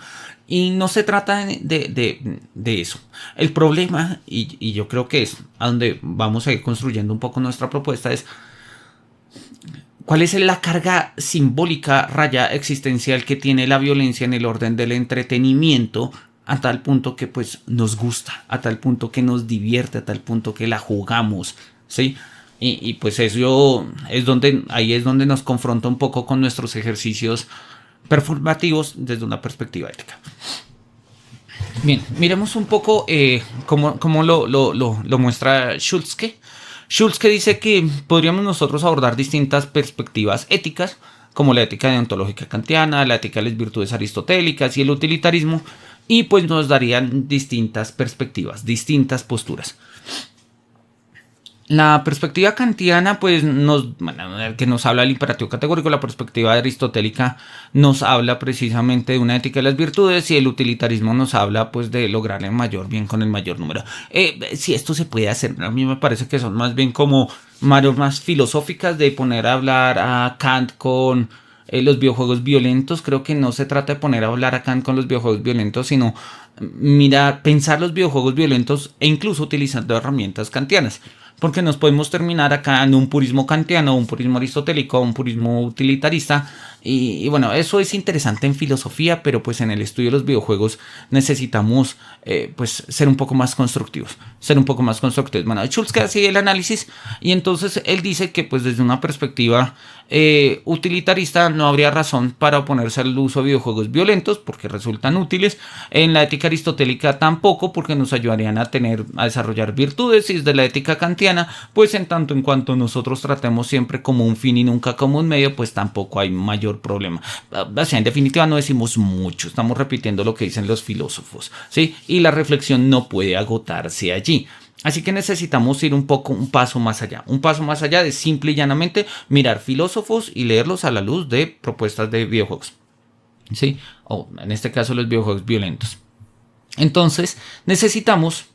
Speaker 1: Y no se trata de eso. El problema, y yo creo que es a donde vamos a ir construyendo un poco nuestra propuesta, es cuál es la carga simbólica, raya existencial, que tiene la violencia en el orden del entretenimiento, a tal punto que pues nos gusta, a tal punto que nos divierte, a tal punto que la jugamos, ¿sí? Y pues eso es ahí es donde nos confronta un poco con nuestros ejercicios performativos desde una perspectiva ética. Bien, miremos un poco cómo lo muestra Schultzke. Schultzke dice que podríamos nosotros abordar distintas perspectivas éticas, como la ética deontológica kantiana, la ética de las virtudes aristotélicas y el utilitarismo, y pues nos darían distintas perspectivas, distintas posturas. La perspectiva kantiana pues que nos habla del imperativo categórico. La perspectiva aristotélica nos habla precisamente de una ética de las virtudes, y el utilitarismo nos habla pues de lograr el mayor bien con el mayor número. Si esto se puede hacer, a mí me parece que son más bien como más filosóficas, de poner a hablar a Kant con los videojuegos violentos. Creo que no se trata de poner a hablar a Kant con los videojuegos violentos, sino pensar los videojuegos violentos e incluso utilizando herramientas kantianas. Porque nos podemos terminar acá en un purismo kantiano, un purismo aristotélico, un purismo utilitarista. Y bueno, eso es interesante en filosofía, pero pues en el estudio de los videojuegos necesitamos pues ser un poco más constructivos. Bueno, Schultzke hace el análisis, y entonces él dice que pues desde una perspectiva utilitarista no habría razón para oponerse al uso de videojuegos violentos porque resultan útiles. En la ética aristotélica tampoco, porque nos ayudarían a desarrollar virtudes. Y desde la ética kantiana, pues en tanto en cuanto nosotros tratemos siempre como un fin y nunca como un medio, pues tampoco hay mayor problema. O sea, en definitiva no decimos mucho, estamos repitiendo lo que dicen los filósofos, ¿sí? Y la reflexión no puede agotarse allí. Así que necesitamos ir un paso más allá de simple y llanamente mirar filósofos y leerlos a la luz de propuestas de videojuegos, ¿sí? O en este caso los videojuegos violentos. Entonces necesitamos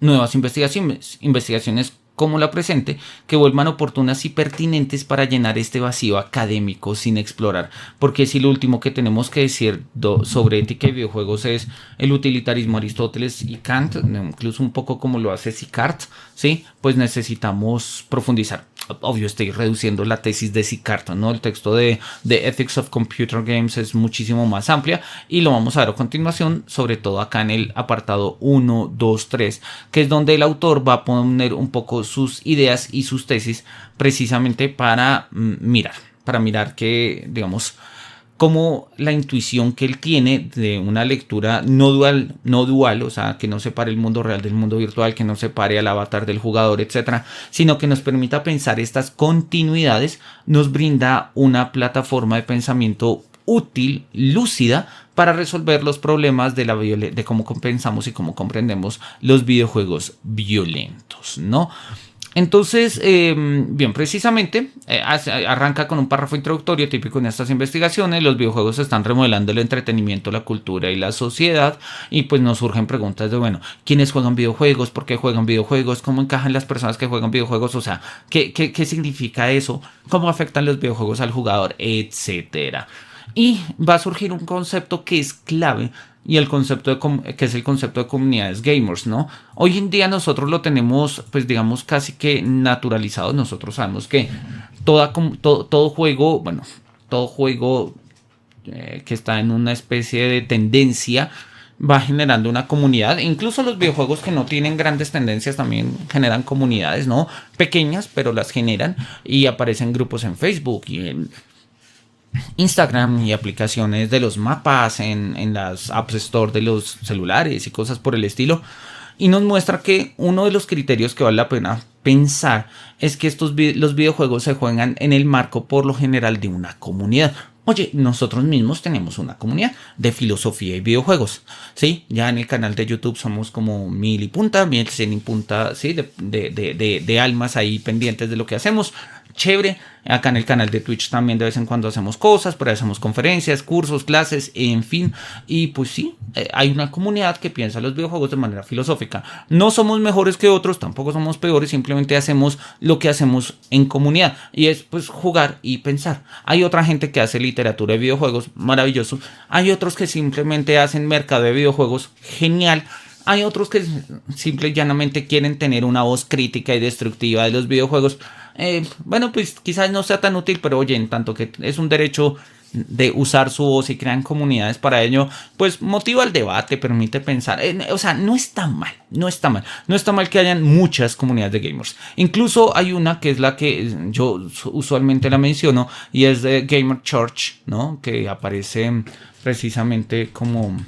Speaker 1: nuevas investigaciones como la presente, que vuelvan oportunas y pertinentes para llenar este vacío académico sin explorar. Porque si lo último que tenemos que decir sobre ética y videojuegos es el utilitarismo Aristóteles y Kant, incluso un poco como lo hace Sicart, ¿sí? Pues necesitamos profundizar. Obvio, estoy reduciendo la tesis de Sicart, ¿no? El texto de Ethics of Computer Games es muchísimo más amplia y lo vamos a ver a continuación, sobre todo acá en el apartado 1, 2, 3, que es donde el autor va a poner un poco sus ideas y sus tesis precisamente para mirar que, digamos, como la intuición que él tiene de una lectura no dual, o sea, que no separe el mundo real del mundo virtual, que no separe al avatar del jugador, etcétera, sino que nos permita pensar estas continuidades, nos brinda una plataforma de pensamiento útil, lúcida, para resolver los problemas de cómo pensamos y cómo comprendemos los videojuegos violentos, ¿no? Entonces, bien, precisamente arranca con un párrafo introductorio típico en estas investigaciones. Los videojuegos están remodelando el entretenimiento, la cultura y la sociedad, y pues nos surgen preguntas de, bueno, ¿quiénes juegan videojuegos? ¿Por qué juegan videojuegos? ¿Cómo encajan las personas que juegan videojuegos? O sea, ¿qué significa eso? ¿Cómo afectan los videojuegos al jugador? Etcétera. Y va a surgir un concepto que es clave, y el concepto que es el concepto de comunidades gamers, ¿no? Hoy en día nosotros lo tenemos, pues digamos, casi que naturalizado. Nosotros sabemos que todo juego que está en una especie de tendencia va generando una comunidad. Incluso los videojuegos que no tienen grandes tendencias también generan comunidades, ¿no? Pequeñas, pero las generan y aparecen grupos en Facebook y en Instagram y aplicaciones de los mapas en las App Store de los celulares y cosas por el estilo, y nos muestra que uno de los criterios que vale la pena pensar es que los videojuegos se juegan en el marco por lo general de una comunidad. Oye, nosotros mismos tenemos una comunidad de filosofía y videojuegos, ¿sí? Ya en el canal de YouTube somos como 1000 y punta, 1100 y punta, ¿sí? De almas ahí pendientes de lo que hacemos. Chévere. Acá en el canal de Twitch también de vez en cuando hacemos cosas, pero hacemos conferencias, cursos, clases, en fin. Y pues sí, hay una comunidad que piensa los videojuegos de manera filosófica. No somos mejores que otros, tampoco somos peores, simplemente hacemos lo que hacemos en comunidad. Y es pues jugar y pensar. Hay otra gente que hace literatura de videojuegos, maravilloso. Hay otros que simplemente hacen mercado de videojuegos, genial. Hay otros que simple y llanamente quieren tener una voz crítica y destructiva de los videojuegos. Bueno, pues quizás no sea tan útil, pero oye, en tanto que es un derecho de usar su voz y crean comunidades para ello, pues motiva el debate, permite pensar. O sea, no está mal que hayan muchas comunidades de gamers. Incluso hay una que es la que yo usualmente la menciono, y es de Gamer Church, ¿no? Que aparece precisamente como...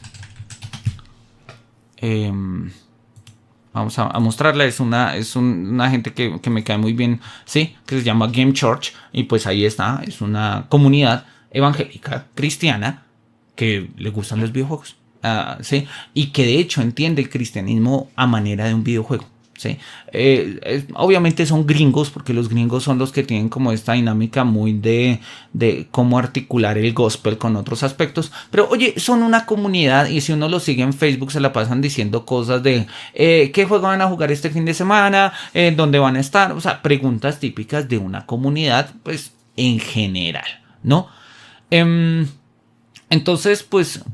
Speaker 1: vamos a mostrarla. Es una gente que me cae muy bien, sí, que se llama Game Church, y pues ahí está. Es una comunidad evangélica cristiana que le gustan los videojuegos, sí, y que de hecho entiende el cristianismo a manera de un videojuego. Sí. Obviamente son gringos, porque los gringos son los que tienen como esta dinámica muy de cómo articular el gospel con otros aspectos, pero oye, son una comunidad, y si uno los sigue en Facebook se la pasan diciendo cosas de qué juego van a jugar este fin de semana, dónde van a estar, o sea, preguntas típicas de una comunidad, pues en general, ¿no? Entonces, pues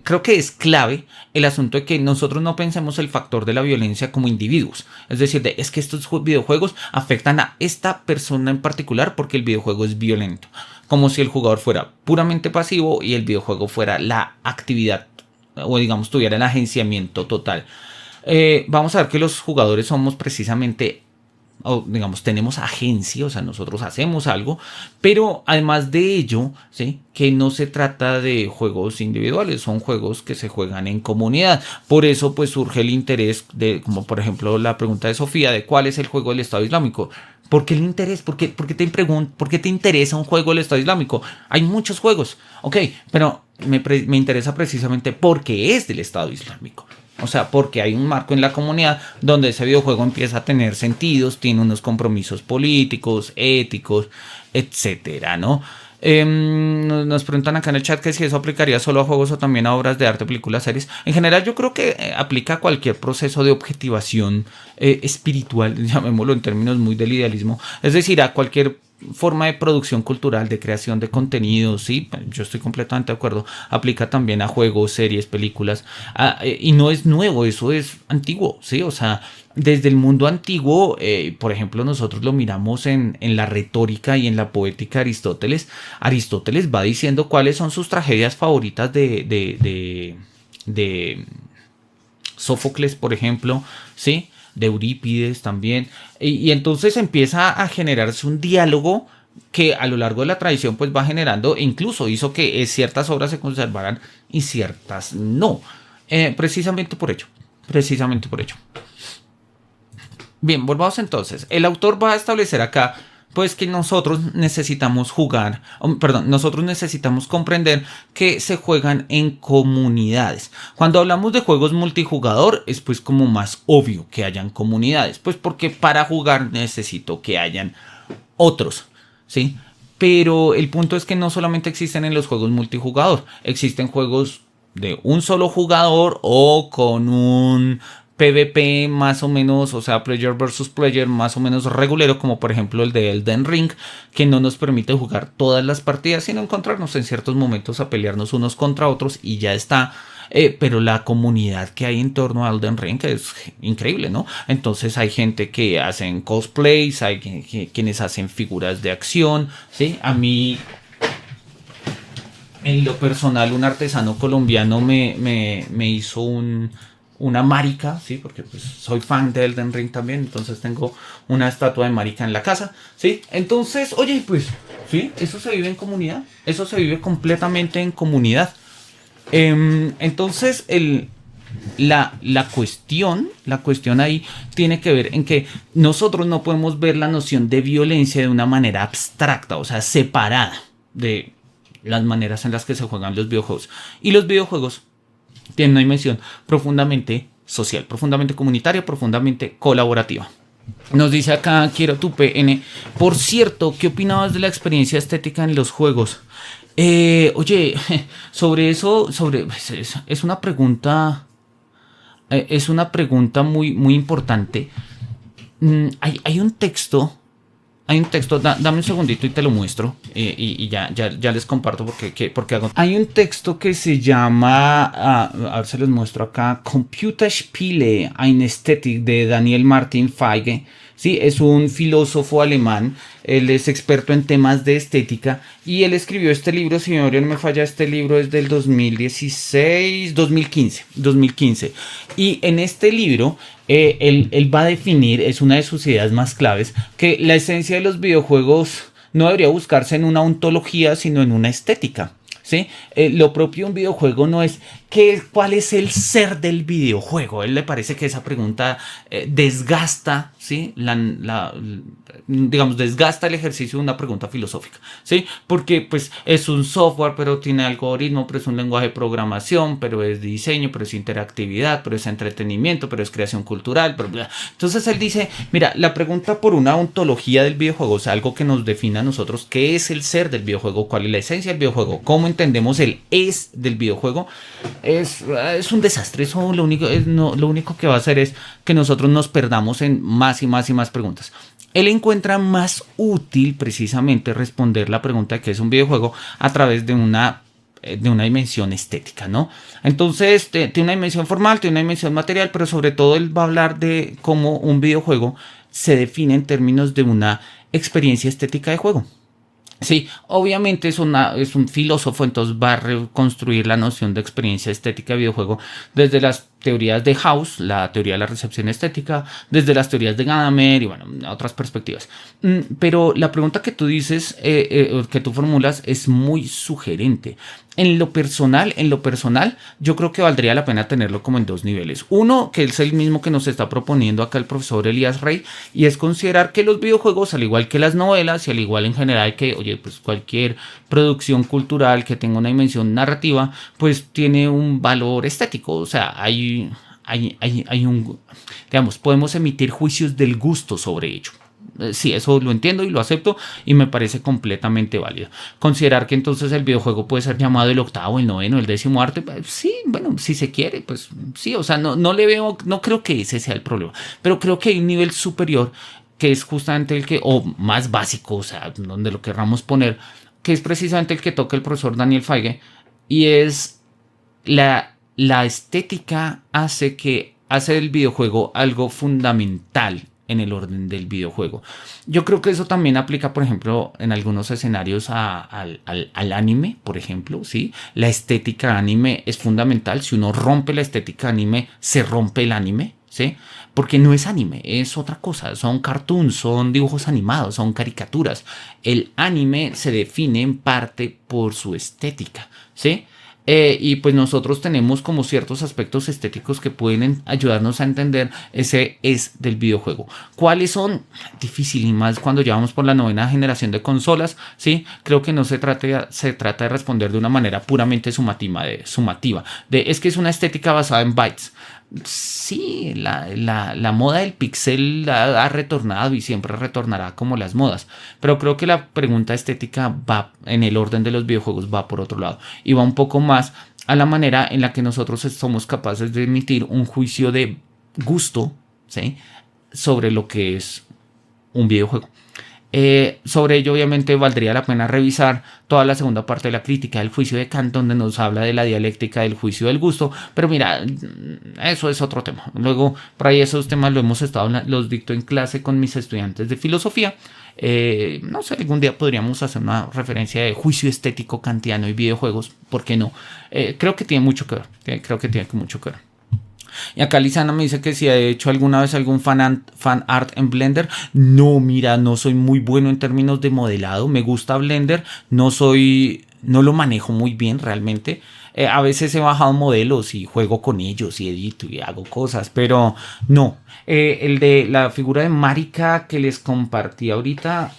Speaker 1: creo que es clave el asunto de que nosotros no pensemos el factor de la violencia como individuos. Es decir, es que estos videojuegos afectan a esta persona en particular porque el videojuego es violento. Como si el jugador fuera puramente pasivo y el videojuego fuera la actividad, o digamos tuviera el agenciamiento total. Vamos a ver que los jugadores somos precisamente, o digamos, tenemos agencia, o sea, nosotros hacemos algo, pero además de ello, ¿sí? Que no se trata de juegos individuales, son juegos que se juegan en comunidad. Por eso pues surge el interés de, como por ejemplo la pregunta de Sofía, de cuál es el juego del Estado Islámico. ¿Por qué el interés? ¿Por qué te interesa un juego del Estado Islámico? Hay muchos juegos, ok, pero me interesa precisamente porque es del Estado Islámico. O sea, porque hay un marco en la comunidad donde ese videojuego empieza a tener sentidos, tiene unos compromisos políticos, éticos, etcétera, ¿no? Nos preguntan acá en el chat que si eso aplicaría solo a juegos o también a obras de arte, películas, series. En general yo creo que aplica a cualquier proceso de objetivación espiritual, llamémoslo en términos muy del idealismo, es decir, a cualquier forma de producción cultural, de creación de contenido, sí, yo estoy completamente de acuerdo, aplica también a juegos, series, películas, y no es nuevo, eso es antiguo, sí, o sea, desde el mundo antiguo, por ejemplo, nosotros lo miramos en la retórica y en la poética de Aristóteles. Aristóteles va diciendo cuáles son sus tragedias favoritas de Sófocles, por ejemplo, sí, de Eurípides también, y entonces empieza a generarse un diálogo que a lo largo de la tradición pues va generando, e incluso hizo que ciertas obras se conservaran y ciertas no, precisamente por ello. Bien, volvamos entonces. El autor va a establecer acá pues que nosotros necesitamos nosotros necesitamos comprender que se juegan en comunidades. Cuando hablamos de juegos multijugador es pues como más obvio que hayan comunidades, pues porque para jugar necesito que hayan otros, ¿sí? Pero el punto es que no solamente existen en los juegos multijugador, existen juegos de un solo jugador o con un PvP más o menos, o sea, player versus player más o menos regulero, como por ejemplo el de Elden Ring, que no nos permite jugar todas las partidas, sino encontrarnos en ciertos momentos a pelearnos unos contra otros y ya está. Pero la comunidad que hay en torno a Elden Ring es increíble, ¿no? Entonces hay gente que hacen cosplays, hay quienes hacen figuras de acción, ¿sí? A mí, en lo personal, un artesano colombiano me hizo una Marika, ¿sí? Porque pues soy fan de Elden Ring también, entonces tengo una estatua de Marika en la casa, ¿sí? Entonces, oye, pues, ¿sí? Eso se vive en comunidad, eso se vive completamente en comunidad. Entonces, la cuestión ahí tiene que ver en que nosotros no podemos ver la noción de violencia de una manera abstracta, o sea, separada de las maneras en las que se juegan los videojuegos. Y los videojuegos tiene una dimensión profundamente social, profundamente comunitaria, profundamente colaborativa. Nos dice acá, quiero tu PN. Por cierto, ¿qué opinabas de la experiencia estética en los juegos? Oye, sobre eso, es una pregunta muy, muy importante. Hay un texto. Dame un segundito y te lo muestro y ya les comparto porque hago. Hay un texto que se llama, a ver se les muestro acá, Computerspiele, eine Ästhetik, de Daniel Martin Feige. Sí, es un filósofo alemán, él es experto en temas de estética y él escribió este libro, si mi memoria no me falla, este libro es del 2015. Y en este libro él va a definir, es una de sus ideas más claves, que la esencia de los videojuegos no debería buscarse en una ontología, sino en una estética. ¿Sí? Lo propio de un videojuego no es cuál es el ser del videojuego. A él le parece que esa pregunta desgasta, ¿sí? Desgasta el ejercicio de una pregunta filosófica, ¿sí? Porque pues es un software, pero tiene algoritmo, pero es un lenguaje de programación, pero es diseño, pero es interactividad, pero es entretenimiento, pero es creación cultural, pero bla. Entonces él dice, mira, la pregunta por una ontología del videojuego, o sea, algo que nos defina a nosotros, ¿qué es el ser del videojuego? ¿Cuál es la esencia del videojuego? ¿Cómo entendemos el es del videojuego? Es un desastre. Eso lo único que va a hacer es que nosotros nos perdamos en más y más y más preguntas. Él encuentra más útil precisamente responder la pregunta de qué es un videojuego a través de una dimensión estética, ¿no? Entonces tiene una dimensión formal, tiene una dimensión material, pero sobre todo él va a hablar de cómo un videojuego se define en términos de una experiencia estética de juego. Sí, obviamente es un filósofo, entonces va a reconstruir la noción de experiencia estética de videojuego desde las teorías de House, la teoría de la recepción estética, desde las teorías de Gadamer y bueno, otras perspectivas. Pero la pregunta que tú dices, que tú formulas, es muy sugerente. En lo personal, yo creo que valdría la pena tenerlo como en dos niveles. Uno, que es el mismo que nos está proponiendo acá el profesor Elías Rey, y es considerar que los videojuegos, al igual que las novelas y al igual en general que, pues cualquier producción cultural que tenga una dimensión narrativa, pues tiene un valor estético. O sea, hay un, digamos, podemos emitir juicios del gusto sobre ello. Sí, eso lo entiendo y lo acepto y me parece completamente válido. Considerar que entonces el videojuego puede ser llamado el octavo, el noveno, el décimo arte, pues, sí, bueno, si se quiere, pues sí, o sea, no le veo, no creo que ese sea el problema, pero creo que hay un nivel superior que es justamente el que, o más básico, o sea, donde lo querramos poner, que es precisamente el que toca el profesor Daniel Feige, y es la estética hace del videojuego algo fundamental en el orden del videojuego. Yo creo que eso también aplica, por ejemplo, en algunos escenarios al anime, por ejemplo, ¿sí? La estética anime es fundamental. Si uno rompe la estética anime, se rompe el anime, ¿sí? Porque no es anime, es otra cosa. Son cartoons, son dibujos animados, son caricaturas. El anime se define en parte por su estética, ¿sí? Y pues nosotros tenemos como ciertos aspectos estéticos que pueden ayudarnos a entender ese es del videojuego. ¿Cuáles son? Difícil, y más cuando ya vamos por la 9ª generación de consolas, ¿sí? Creo que no se trata de responder de una manera puramente sumativa. Es que es una estética basada en bytes. Sí, la moda del pixel ha retornado y siempre retornará como las modas, pero creo que la pregunta estética va en el orden de los videojuegos, va por otro lado y va un poco más a la manera en la que nosotros somos capaces de emitir un juicio de gusto, ¿sí? Sobre lo que es un videojuego. Sobre ello obviamente valdría la pena revisar toda la segunda parte de la crítica del juicio de Kant, donde nos habla de la dialéctica del juicio del gusto, pero mira, eso es otro tema. Luego por ahí esos temas los dicto en clase con mis estudiantes de filosofía. No sé, algún día podríamos hacer una referencia de juicio estético kantiano y videojuegos, ¿por qué no? Creo que tiene mucho que ver, Y acá Lisana me dice que si ha hecho alguna vez algún fan art en Blender. No, mira, no soy muy bueno en términos de modelado. Me gusta Blender, no lo manejo muy bien realmente. A veces he bajado modelos y juego con ellos y edito y hago cosas, pero no. El de la figura de Marika que les compartí ahorita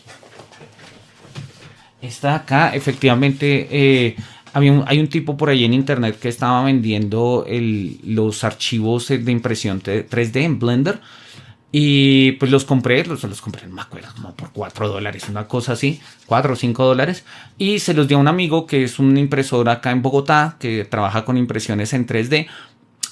Speaker 1: está acá, efectivamente. Hay un tipo por ahí en internet que estaba vendiendo los archivos de impresión 3D en Blender y pues los compré, no me acuerdo, como por $4, una cosa así, $4 o $5, y se los di a un amigo que es un impresor acá en Bogotá que trabaja con impresiones en 3D.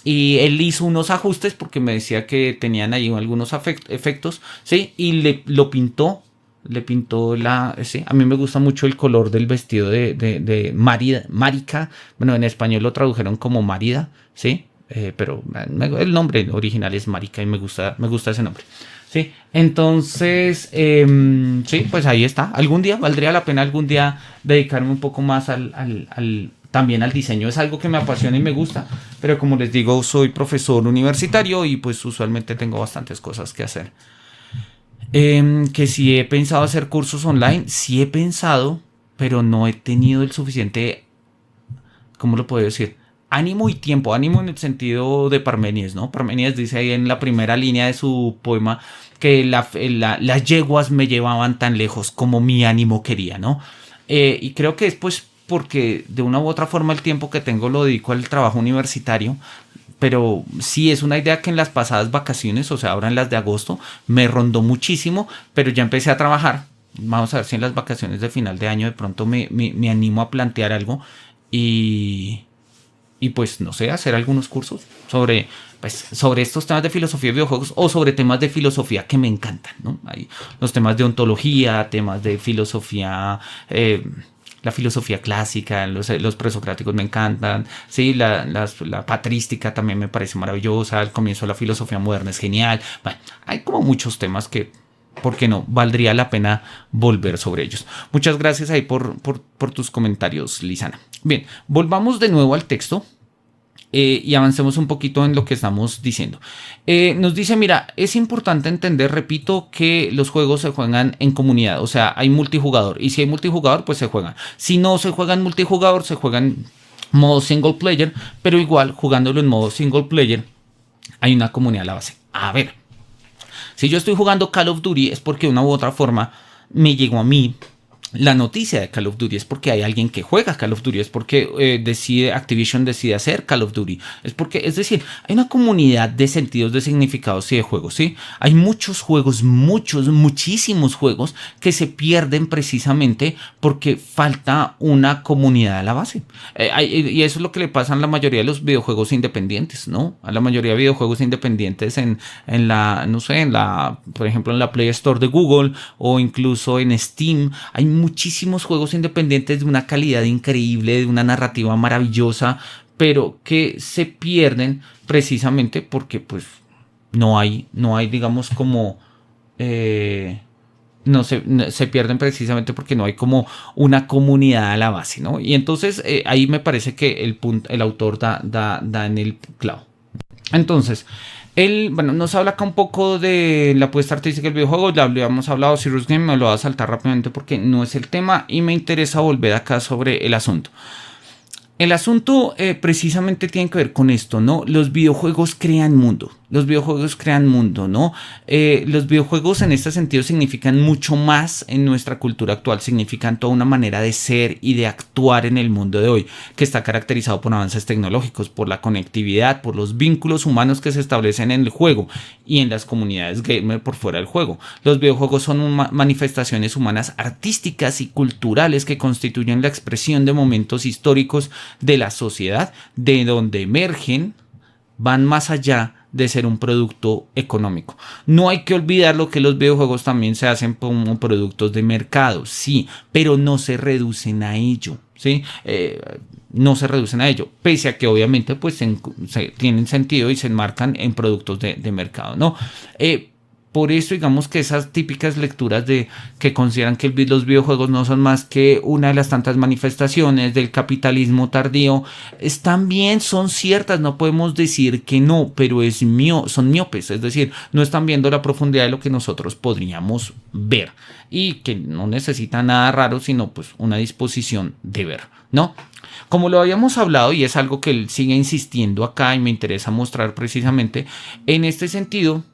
Speaker 1: Y él hizo unos ajustes porque me decía que tenían ahí algunos efectos, ¿sí? Y lo pintó. Le pintó sí, a mí me gusta mucho el color del vestido de Marika. Bueno, en español lo tradujeron como Marida, ¿sí? Pero el nombre original es Marika y me gusta ese nombre, ¿sí? Entonces, sí, pues ahí está. Valdría la pena algún día dedicarme un poco más también al diseño. Es algo que me apasiona y me gusta, pero como les digo, soy profesor universitario y pues usualmente tengo bastantes cosas que hacer. Que si he pensado hacer cursos online, sí he pensado, pero no he tenido el suficiente, ¿cómo lo puedo decir? Ánimo y tiempo. Ánimo en el sentido de Parménides, ¿no? Parménides dice ahí en la primera línea de su poema que las yeguas me llevaban tan lejos como mi ánimo quería, ¿no? Y creo que es pues porque de una u otra forma el tiempo que tengo lo dedico al trabajo universitario. Pero sí es una idea que en las pasadas vacaciones, o sea, ahora en las de agosto, me rondó muchísimo, pero ya empecé a trabajar. Vamos a ver si en las vacaciones de final de año de pronto me animo a plantear algo y pues, no sé, hacer algunos cursos sobre estos temas de filosofía de videojuegos o sobre temas de filosofía que me encantan, ¿no? Hay los temas de ontología, temas de filosofía... la filosofía clásica, los presocráticos me encantan, sí, la patrística también me parece maravillosa, el comienzo de la filosofía moderna es genial. Bueno, hay como muchos temas que, ¿por qué no? Valdría la pena volver sobre ellos. Muchas gracias ahí por tus comentarios, Lisana. Bien, volvamos de nuevo al texto. Y avancemos un poquito en lo que estamos diciendo. Nos dice, mira, es importante entender, repito, que los juegos se juegan en comunidad, o sea, hay multijugador, y si hay multijugador, pues se juegan. Si no se juega en multijugador, se juega en modo single player, pero igual, jugándolo en modo single player, hay una comunidad a la base. A ver, si yo estoy jugando Call of Duty, es porque de una u otra forma me llegó a mí la noticia de Call of Duty, es porque hay alguien que juega Call of Duty, es porque Activision decide hacer Call of Duty, es decir, hay una comunidad de sentidos, de significados y de juegos, ¿sí? Hay muchos juegos, muchísimos juegos que se pierden precisamente porque falta una comunidad a la base. Y eso es lo que le pasa a la mayoría de los videojuegos independientes, ¿no? A la mayoría de videojuegos independientes en la, no sé, por ejemplo, en la Play Store de Google o incluso en Steam, hay muchísimos juegos independientes de una calidad increíble, de una narrativa maravillosa, pero que se pierden precisamente porque pues no hay digamos como se pierden precisamente porque no hay como una comunidad a la base, ¿no? Y entonces ahí me parece que el autor da en el clavo. Entonces, nos habla acá un poco de la apuesta artística del videojuego. Ya habíamos hablado, Serious Game, me lo voy a saltar rápidamente porque no es el tema y me interesa volver acá sobre el asunto. El asunto precisamente tiene que ver con esto, ¿no? Los videojuegos crean mundo. Los videojuegos crean mundo, ¿no? Los videojuegos en este sentido significan mucho más en nuestra cultura actual. Significan toda una manera de ser y de actuar en el mundo de hoy, que está caracterizado por avances tecnológicos, por la conectividad, por los vínculos humanos que se establecen en el juego y en las comunidades gamer por fuera del juego. Los videojuegos son manifestaciones humanas artísticas y culturales que constituyen la expresión de momentos históricos de la sociedad, de donde emergen, van más allá de ser un producto económico. No hay que olvidar lo que los videojuegos también se hacen como productos de mercado, sí, pero no se reducen a ello, ¿sí? No se reducen a ello, pese a que obviamente pues tienen sentido y se enmarcan en productos de mercado, ¿no? Por eso digamos que esas típicas lecturas que consideran que los videojuegos no son más que una de las tantas manifestaciones del capitalismo tardío, están bien, son ciertas, no podemos decir que no, pero son miopes, es decir, no están viendo la profundidad de lo que nosotros podríamos ver y que no necesita nada raro, sino pues una disposición de ver, ¿no? Como lo habíamos hablado y es algo que él sigue insistiendo acá y me interesa mostrar precisamente, en este sentido,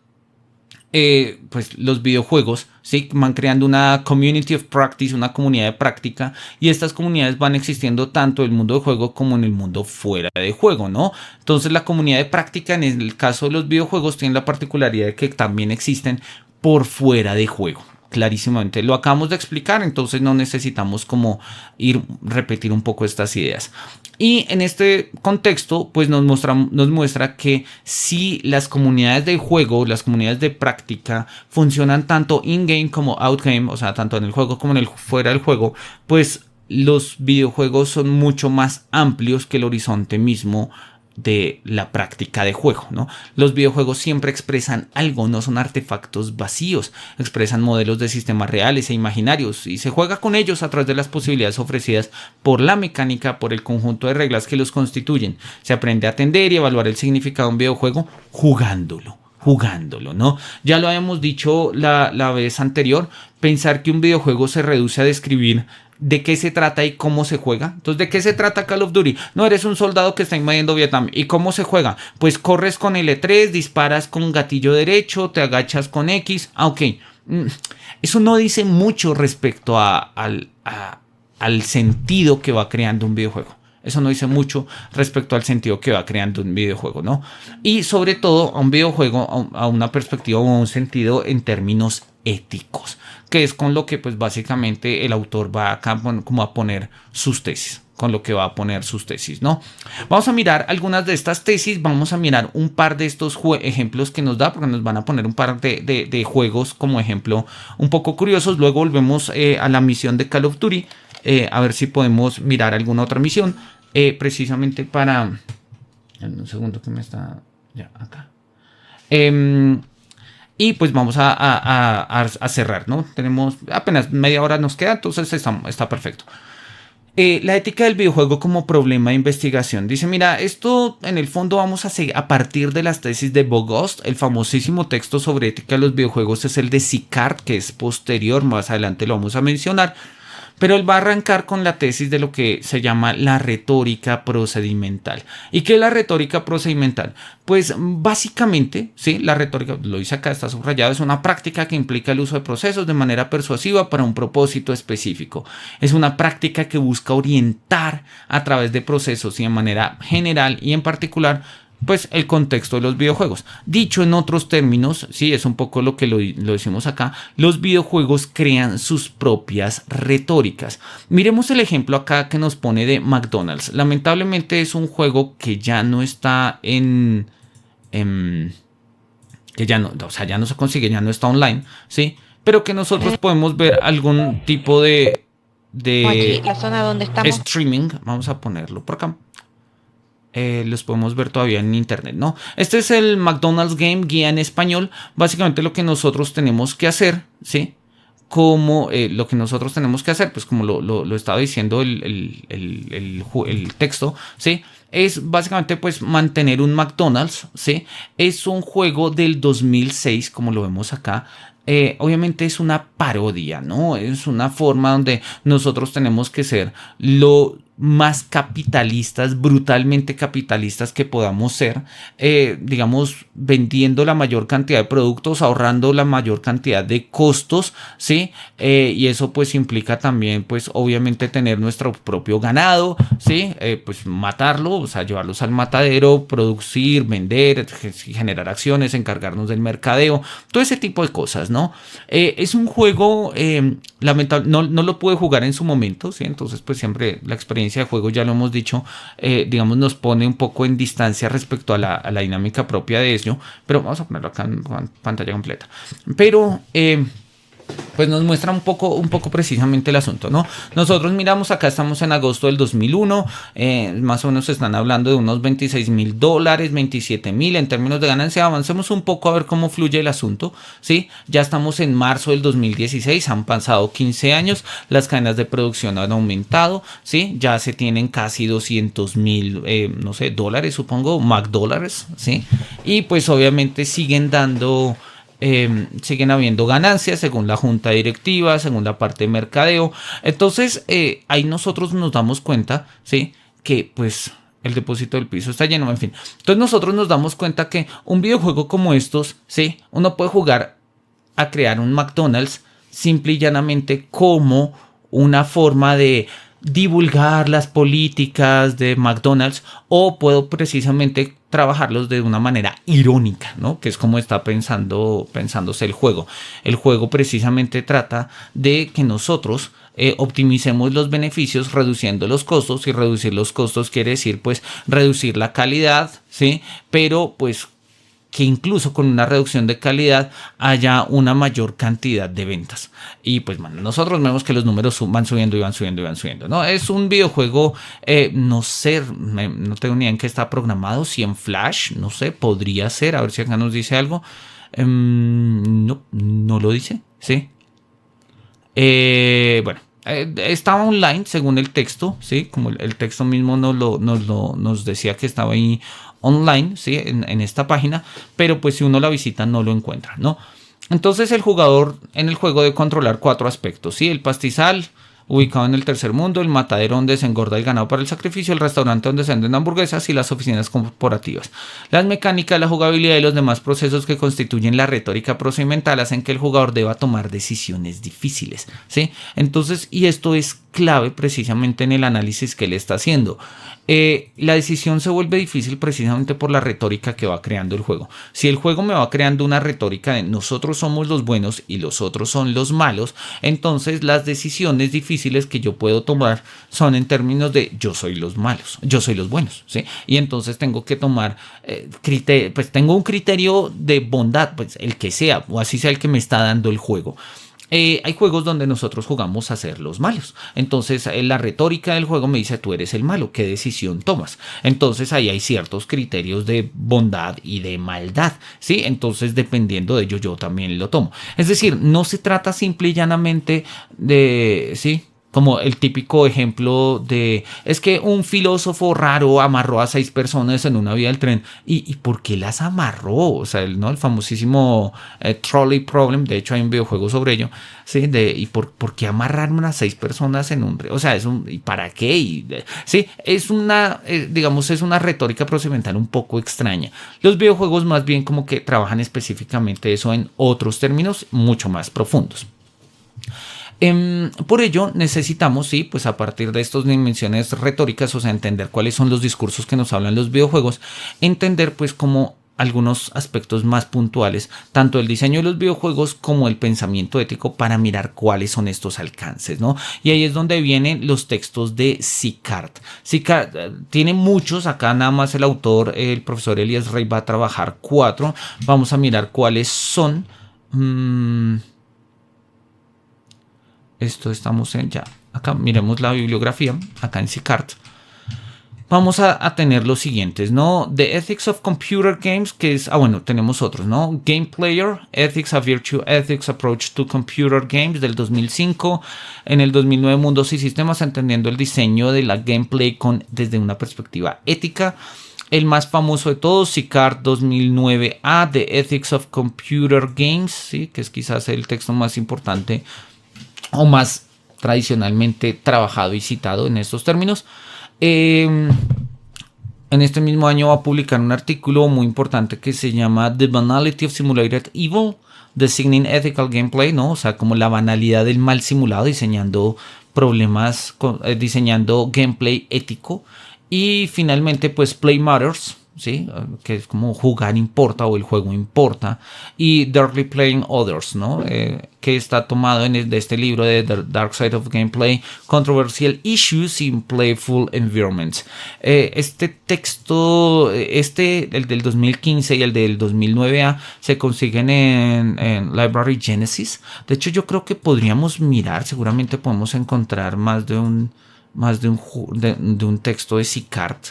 Speaker 1: pues los videojuegos ¿sí? Van creando una community of practice, una comunidad de práctica, y estas comunidades van existiendo tanto en el mundo de juego como en el mundo fuera de juego, ¿no? Entonces la comunidad de práctica en el caso de los videojuegos tiene la particularidad de que también existen por fuera de juego. Clarísimamente, lo acabamos de explicar, entonces no necesitamos como repetir un poco estas ideas. Y en este contexto, pues nos muestra que si las comunidades de juego, las comunidades de práctica funcionan tanto in-game como out-game, o sea, tanto en el juego como fuera del juego, pues los videojuegos son mucho más amplios que el horizonte mismo de la práctica de juego, ¿no? Los videojuegos siempre expresan algo, no son artefactos vacíos, expresan modelos de sistemas reales e imaginarios y se juega con ellos a través de las posibilidades ofrecidas por la mecánica, por el conjunto de reglas que los constituyen. Se aprende a atender y evaluar el significado de un videojuego jugándolo, ¿no? Ya lo habíamos dicho la vez anterior, pensar que un videojuego se reduce a describir de qué se trata y cómo se juega. Entonces, ¿de qué se trata Call of Duty? No, eres un soldado que está invadiendo Vietnam. ¿Y cómo se juega? Pues corres con L3, disparas con gatillo derecho, te agachas con X. Ok. Eso no dice mucho respecto al sentido que va creando un videojuego. Eso no dice mucho respecto al sentido que va creando un videojuego, ¿no? Y sobre todo a un videojuego, a una perspectiva o a un sentido en términos éticos, que es con lo que pues básicamente el autor va acá como a poner sus tesis, ¿no? Vamos a mirar algunas de estas tesis, vamos a mirar un par de estos ejemplos que nos da, porque nos van a poner un par de juegos como ejemplo un poco curiosos. Luego volvemos a la misión de Call of Duty, a ver si podemos mirar alguna otra misión, precisamente para... Un segundo que me está... Ya, acá. Y pues vamos a cerrar, ¿no? Tenemos apenas media hora nos queda, entonces está perfecto. La ética del videojuego como problema de investigación. Dice, mira, esto en el fondo vamos a seguir a partir de las tesis de Bogost. El famosísimo texto sobre ética de los videojuegos es el de Sicard, que es posterior, más adelante lo vamos a mencionar. pero él va a arrancar con la tesis de lo que se llama la retórica procedimental. ¿Y qué es la retórica procedimental? Pues básicamente, sí, la retórica, lo dice acá, está subrayado, es una práctica que implica el uso de procesos de manera persuasiva para un propósito específico. Es una práctica que busca orientar a través de procesos y de manera general y en particular pues el contexto de los videojuegos. Dicho en otros términos, sí, es un poco lo que lo decimos acá, los videojuegos crean sus propias retóricas. Miremos el ejemplo acá que nos pone de McDonald's. Lamentablemente es un juego que ya no está que ya no, o sea, ya no se consigue, ya no está online, sí, pero que nosotros podemos ver algún tipo de
Speaker 6: Aquí, la zona donde estamos.
Speaker 1: streaming. Vamos a ponerlo por acá. Los podemos ver todavía en internet, ¿no? Este es el McDonald's Game Guía en español. Básicamente lo que nosotros tenemos que hacer, ¿sí? Como lo que nosotros tenemos que hacer, pues como lo estaba diciendo el texto, ¿sí? Es básicamente pues mantener un McDonald's, ¿sí? Es un juego del 2006, como lo vemos acá. Obviamente es una parodia, ¿no? Es una forma donde nosotros tenemos que ser lo más capitalistas, brutalmente capitalistas que podamos ser, digamos, vendiendo la mayor cantidad de productos, ahorrando la mayor cantidad de costos, ¿sí? Y eso pues implica también, pues obviamente tener nuestro propio ganado, ¿sí? Pues matarlo, o sea, llevarlos al matadero, producir, vender, generar acciones, encargarnos del mercadeo, todo ese tipo de cosas, ¿no? Es un juego, lamentable, no lo pude jugar en su momento, ¿sí? Entonces pues siempre la experiencia de juego, ya lo hemos dicho, digamos nos pone un poco en distancia respecto a la dinámica propia de ello, pero vamos a ponerlo acá en pantalla completa. Pero pues nos muestra un poco precisamente el asunto, ¿no? Nosotros miramos acá, estamos en agosto del 2001, más o menos están hablando de unos $26,000, 27,000 en términos de ganancia. Avancemos un poco a ver cómo fluye el asunto, ¿sí? Ya estamos en marzo del 2016, han pasado 15 años, las cadenas de producción han aumentado, ¿sí? Ya se tienen casi 200,000, no sé, dólares, supongo, McDólares, ¿sí? Y pues obviamente siguen habiendo ganancias según la junta directiva, según la parte de mercadeo. Entonces ahí nosotros nos damos cuenta, ¿sí? Que pues el depósito del piso está lleno, en fin. Entonces nosotros nos damos cuenta que un videojuego como estos, ¿sí? Uno puede jugar a crear un McDonald's simple y llanamente como una forma de divulgar las políticas de McDonald's, o puedo precisamente trabajarlos de una manera irónica, ¿no? Que es como está pensándose el juego. El juego precisamente trata de que nosotros optimicemos los beneficios reduciendo los costos, y reducir los costos quiere decir pues reducir la calidad, ¿sí? Pero pues que incluso con una reducción de calidad haya una mayor cantidad de ventas. Y pues bueno, nosotros vemos que los números van subiendo y van subiendo y van subiendo, ¿no? Es un videojuego, no sé, no tengo ni idea en qué está programado, si en Flash, no sé, podría ser, a ver si acá nos dice algo. No lo dice, ¿sí? Bueno. Estaba online según el texto, ¿sí? Como el texto mismo nos decía que estaba ahí online, ¿sí? En esta página, pero pues si uno la visita no lo encuentra, ¿no? Entonces el jugador en el juego debe controlar 4 aspectos, ¿sí? El pastizal, ubicado en el tercer mundo, el matadero donde se engorda el ganado para el sacrificio, el restaurante donde se venden hamburguesas y las oficinas corporativas. Las mecánicas, la jugabilidad y los demás procesos que constituyen la retórica procedimental hacen que el jugador deba tomar decisiones difíciles, ¿sí? Entonces, y esto es clave precisamente en el análisis que él está haciendo. La decisión se vuelve difícil precisamente por la retórica que va creando el juego. Si el juego me va creando una retórica de nosotros somos los buenos y los otros son los malos, entonces las decisiones difíciles que yo puedo tomar son en términos de yo soy los malos, yo soy los buenos, ¿sí? Y entonces tengo que tomar pues tengo un criterio de bondad, pues el que sea, o así sea el que me está dando el juego. Hay juegos donde nosotros jugamos a ser los malos. Entonces la retórica del juego me dice tú eres el malo, ¿qué decisión tomas? Entonces ahí hay ciertos criterios de bondad y de maldad, ¿sí? Entonces dependiendo de ello yo también lo tomo. Es decir, no se trata simple y llanamente de, ¿sí? Como el típico ejemplo de, es que un filósofo raro amarró a 6 personas en una vía del tren. ¿Y por qué las amarró? O sea, ¿no? El famosísimo trolley problem, de hecho hay un videojuego sobre ello, ¿sí? ¿Y por qué amarraron a 6 personas en un tren? O sea, ¿y para qué? Sí, es una, digamos, es una retórica procedimental un poco extraña. Los videojuegos más bien como que trabajan específicamente eso en otros términos mucho más profundos. Por ello necesitamos, sí, pues a partir de estas dimensiones retóricas, o sea, entender cuáles son los discursos que nos hablan los videojuegos, entender pues como algunos aspectos más puntuales, tanto el diseño de los videojuegos como el pensamiento ético para mirar cuáles son estos alcances, ¿no? Y ahí es donde vienen los textos de Sicart. Sicart tiene muchos, acá nada más el autor, el profesor Elías Rey va a trabajar 4, vamos a mirar cuáles son. Esto estamos en ya. Acá miremos la bibliografía, acá en Sicart. Vamos a tener los siguientes, ¿no? The Ethics of Computer Games, que es, bueno, tenemos otros, ¿no? Game Player, Ethics, a Virtue Ethics Approach to Computer Games, del 2005. En el 2009, Mundos y Sistemas, entendiendo el diseño de la gameplay desde una perspectiva ética. El más famoso de todos, Sicart 2009A, The Ethics of Computer Games, ¿sí? Que es quizás el texto más importante o más tradicionalmente trabajado y citado en estos términos. En este mismo año va a publicar un artículo muy importante que se llama The Banality of Simulated Evil, Designing Ethical Gameplay, ¿no? O sea, como la banalidad del mal simulado, diseñando problemas, diseñando gameplay ético. Y finalmente, pues, Play Matters, ¿sí? Que es como jugar importa o el juego importa, y Darkly Playing Others, ¿no? Que está tomado de este libro de The Dark Side of Gameplay, Controversial Issues in Playful Environments. Este texto, el del 2015 y el del 2009A, se consiguen en Library Genesis. De hecho, yo creo que podríamos mirar, seguramente podemos encontrar más de un texto de Sicart.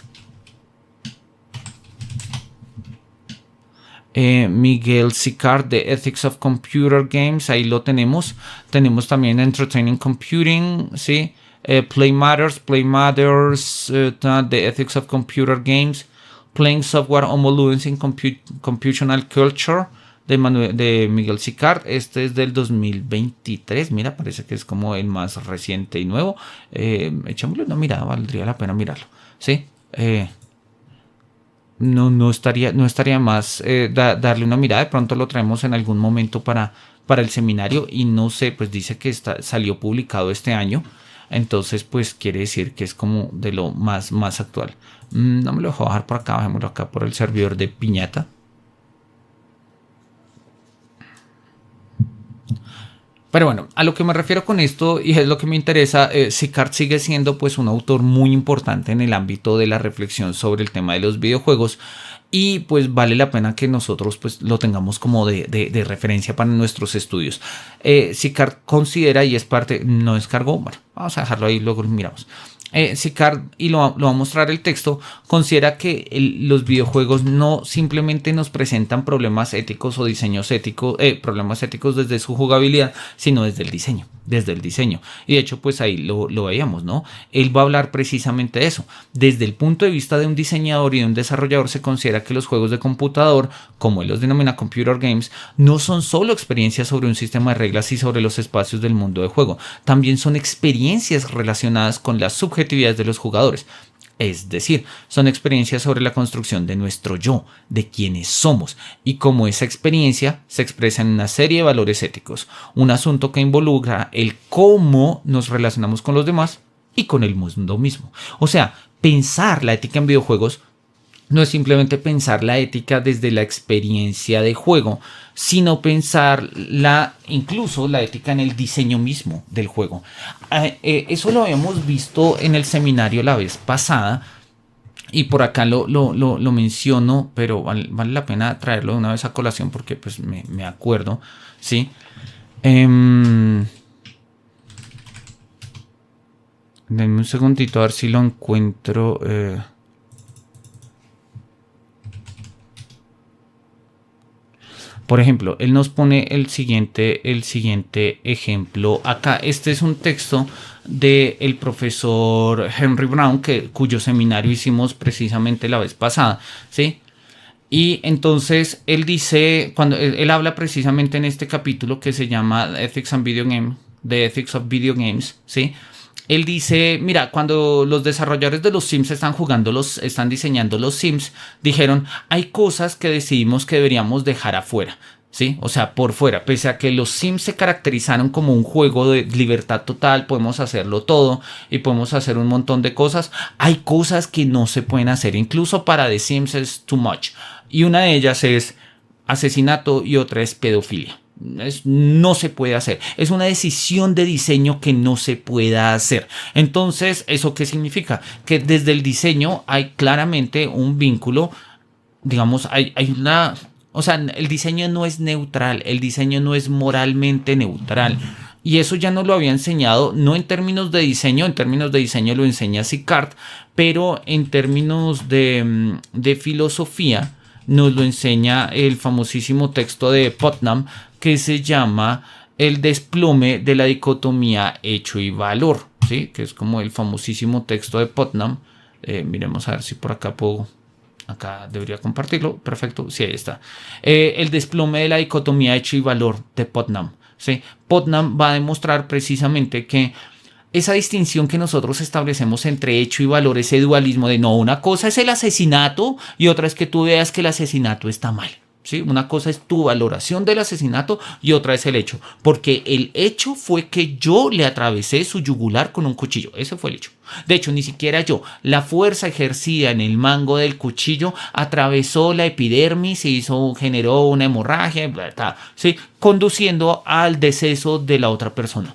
Speaker 1: Miguel Sicart, The Ethics of Computer Games, ahí lo tenemos. Tenemos también Entertaining Computing, ¿sí? Play Matters, The Ethics of Computer Games, Playing Software Homoluding Computational Culture, de Miguel Sicart. Este es del 2023, mira, parece que es como el más reciente y nuevo. Echémosle una mirada, valdría la pena mirarlo, ¿sí? No estaría más darle una mirada. De pronto lo traemos en algún momento para el seminario, y no sé, pues dice que salió publicado este año, entonces pues quiere decir que es como de lo más actual. No me lo dejo bajar por acá, bajémoslo acá por el servidor de Piñata. Pero bueno, a lo que me refiero con esto, y es lo que me interesa, Sicart sigue siendo pues un autor muy importante en el ámbito de la reflexión sobre el tema de los videojuegos, y pues vale la pena que nosotros pues lo tengamos como de referencia para nuestros estudios. Sicart considera, y es parte, no descargó, bueno, vamos a dejarlo ahí, luego lo miramos. Sicart, y lo va a mostrar el texto, considera que los videojuegos no simplemente nos presentan problemas éticos o diseños éticos, problemas éticos desde su jugabilidad, sino desde el diseño. Y de hecho, pues ahí lo veíamos, ¿no? Él va a hablar precisamente de eso. Desde el punto de vista de un diseñador y de un desarrollador, se considera que los juegos de computador, como él los denomina computer games, no son solo experiencias sobre un sistema de reglas y sobre los espacios del mundo de juego. También son experiencias relacionadas con la subjetividad de los jugadores. Es decir, son experiencias sobre la construcción de nuestro yo, de quienes somos, y cómo esa experiencia se expresa en una serie de valores éticos, un asunto que involucra el cómo nos relacionamos con los demás y con el mundo mismo. O sea, pensar la ética en videojuegos no es simplemente pensar la ética desde la experiencia de juego, sino pensar incluso la ética en el diseño mismo del juego. Eso lo habíamos visto en el seminario la vez pasada, y por acá lo menciono, pero vale la pena traerlo de una vez a colación porque pues me acuerdo, ¿sí? Denme un segundito a ver si lo encuentro. Por ejemplo, él nos pone el siguiente ejemplo acá. Este es un texto del profesor Henry Brown, cuyo seminario hicimos precisamente la vez pasada, ¿sí? Y entonces él dice, cuando él habla precisamente en este capítulo que se llama Ethics and Video Game, The Ethics of Video Games, ¿sí? Él dice, mira, cuando los desarrolladores de los Sims están diseñando los Sims, dijeron, hay cosas que decidimos que deberíamos dejar afuera, ¿sí? O sea, por fuera, pese a que los Sims se caracterizaron como un juego de libertad total, podemos hacerlo todo y podemos hacer un montón de cosas, hay cosas que no se pueden hacer, incluso para The Sims es too much. Y una de ellas es asesinato y otra es pedofilia. No se puede hacer. Es una decisión de diseño que no se pueda hacer. Entonces, ¿eso qué significa? Que desde el diseño hay claramente un vínculo, digamos, hay una... O sea, el diseño no es neutral, el diseño no es moralmente neutral. Y eso ya nos lo había enseñado, no en términos de diseño lo enseña Sicart, pero en términos de filosofía nos lo enseña el famosísimo texto de Putnam que se llama El desplome de la dicotomía hecho y valor, ¿sí? Que es como el famosísimo texto de Putnam. Miremos a ver si por acá puedo... Acá debería compartirlo. Perfecto. Sí, ahí está. El desplome de la dicotomía hecho y valor de Putnam, ¿sí? Putnam va a demostrar precisamente que esa distinción que nosotros establecemos entre hecho y valor, ese dualismo de no, una cosa es el asesinato y otra es que tú veas que el asesinato está mal, ¿sí? Una cosa es tu valoración del asesinato y otra es el hecho. Porque el hecho fue que yo le atravesé su yugular con un cuchillo. Ese fue el hecho. De hecho, ni siquiera yo. La fuerza ejercida en el mango del cuchillo atravesó la epidermis y generó una hemorragia, ¿sí? Conduciendo al deceso de la otra persona.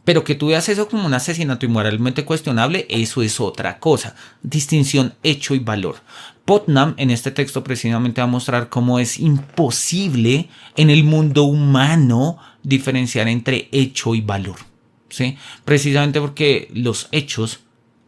Speaker 1: Pero que tú veas eso como un asesinato y moralmente cuestionable, eso es otra cosa. Distinción hecho y valor. Putnam en este texto precisamente va a mostrar cómo es imposible en el mundo humano diferenciar entre hecho y valor, ¿sí? Precisamente porque los hechos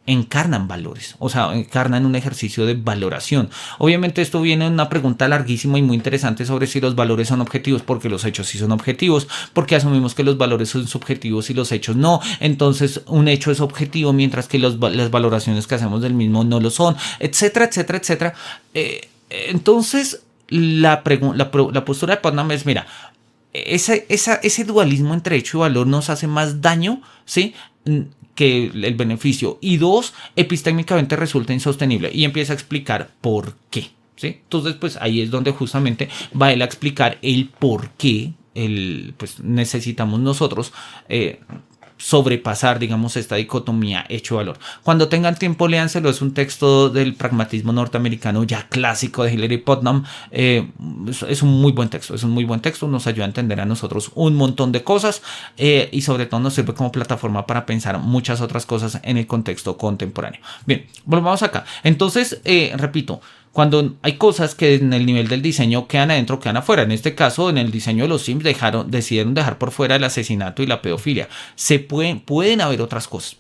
Speaker 1: encarnan valores, o sea, encarnan un ejercicio de valoración. Obviamente esto viene en una pregunta larguísima y muy interesante sobre si los valores son objetivos, porque los hechos sí son objetivos, porque asumimos que los valores son subjetivos y los hechos no. Entonces un hecho es objetivo mientras que las valoraciones que hacemos del mismo no lo son, etcétera, etcétera, etcétera. Entonces la postura de Putnam es, mira, ese dualismo entre hecho y valor nos hace más daño, ¿sí?, que el beneficio. Y dos, epistémicamente resulta insostenible. Y empieza a explicar por qué, ¿sí? Entonces, pues ahí es donde justamente va él a explicar el por qué pues necesitamos nosotros sobrepasar, digamos, esta dicotomía hecho-valor. Cuando tengan tiempo, léanselo. Es un texto del pragmatismo norteamericano ya clásico de Hilary Putnam. Es un muy buen texto, nos ayuda a entender a nosotros un montón de cosas y sobre todo nos sirve como plataforma para pensar muchas otras cosas en el contexto contemporáneo. Bien, volvamos acá. Entonces, repito, cuando hay cosas que en el nivel del diseño quedan adentro, quedan afuera. En este caso, en el diseño de los Sims decidieron dejar por fuera el asesinato y la pedofilia. Pueden haber otras cosas,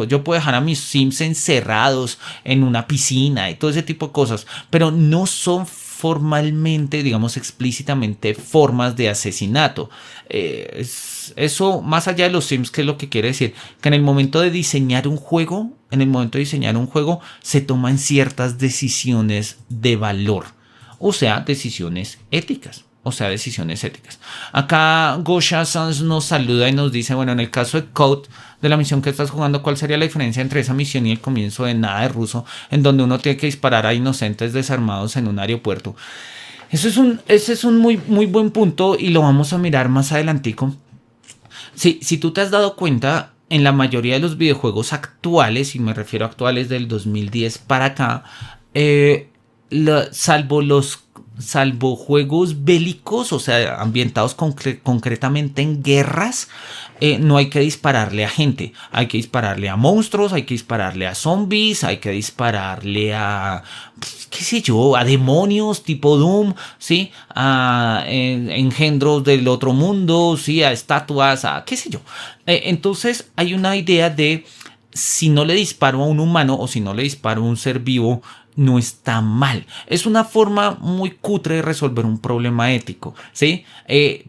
Speaker 1: Yo puedo dejar a mis Sims encerrados en una piscina y todo ese tipo de cosas, pero no son formalmente, digamos, explícitamente formas de asesinato. Eso, más allá de los Sims, ¿qué es lo que quiere decir? Que en el momento de diseñar un juego, se toman ciertas decisiones de valor, o sea, decisiones éticas. Acá Gosha Sans nos saluda y nos dice, bueno, en el caso de Code, de la misión que estás jugando, ¿cuál sería la diferencia entre esa misión y el comienzo de Nada de Ruso, en donde uno tiene que disparar a inocentes desarmados en un aeropuerto? Ese es un muy, muy buen punto y lo vamos a mirar más adelantico. Si tú te has dado cuenta, en la mayoría de los videojuegos actuales, y me refiero a actuales del 2010 para acá, salvo juegos bélicos, o sea, ambientados concretamente en guerras, no hay que dispararle a gente, hay que dispararle a monstruos, hay que dispararle a zombies, hay que dispararle a, qué sé yo, a demonios tipo Doom, ¿sí? A engendros del otro mundo, ¿sí? A estatuas, a qué sé yo. Entonces hay una idea de, si no le disparo a un humano o si no le disparo a un ser vivo, no está mal. Es una forma muy cutre de resolver un problema ético, ¿sí?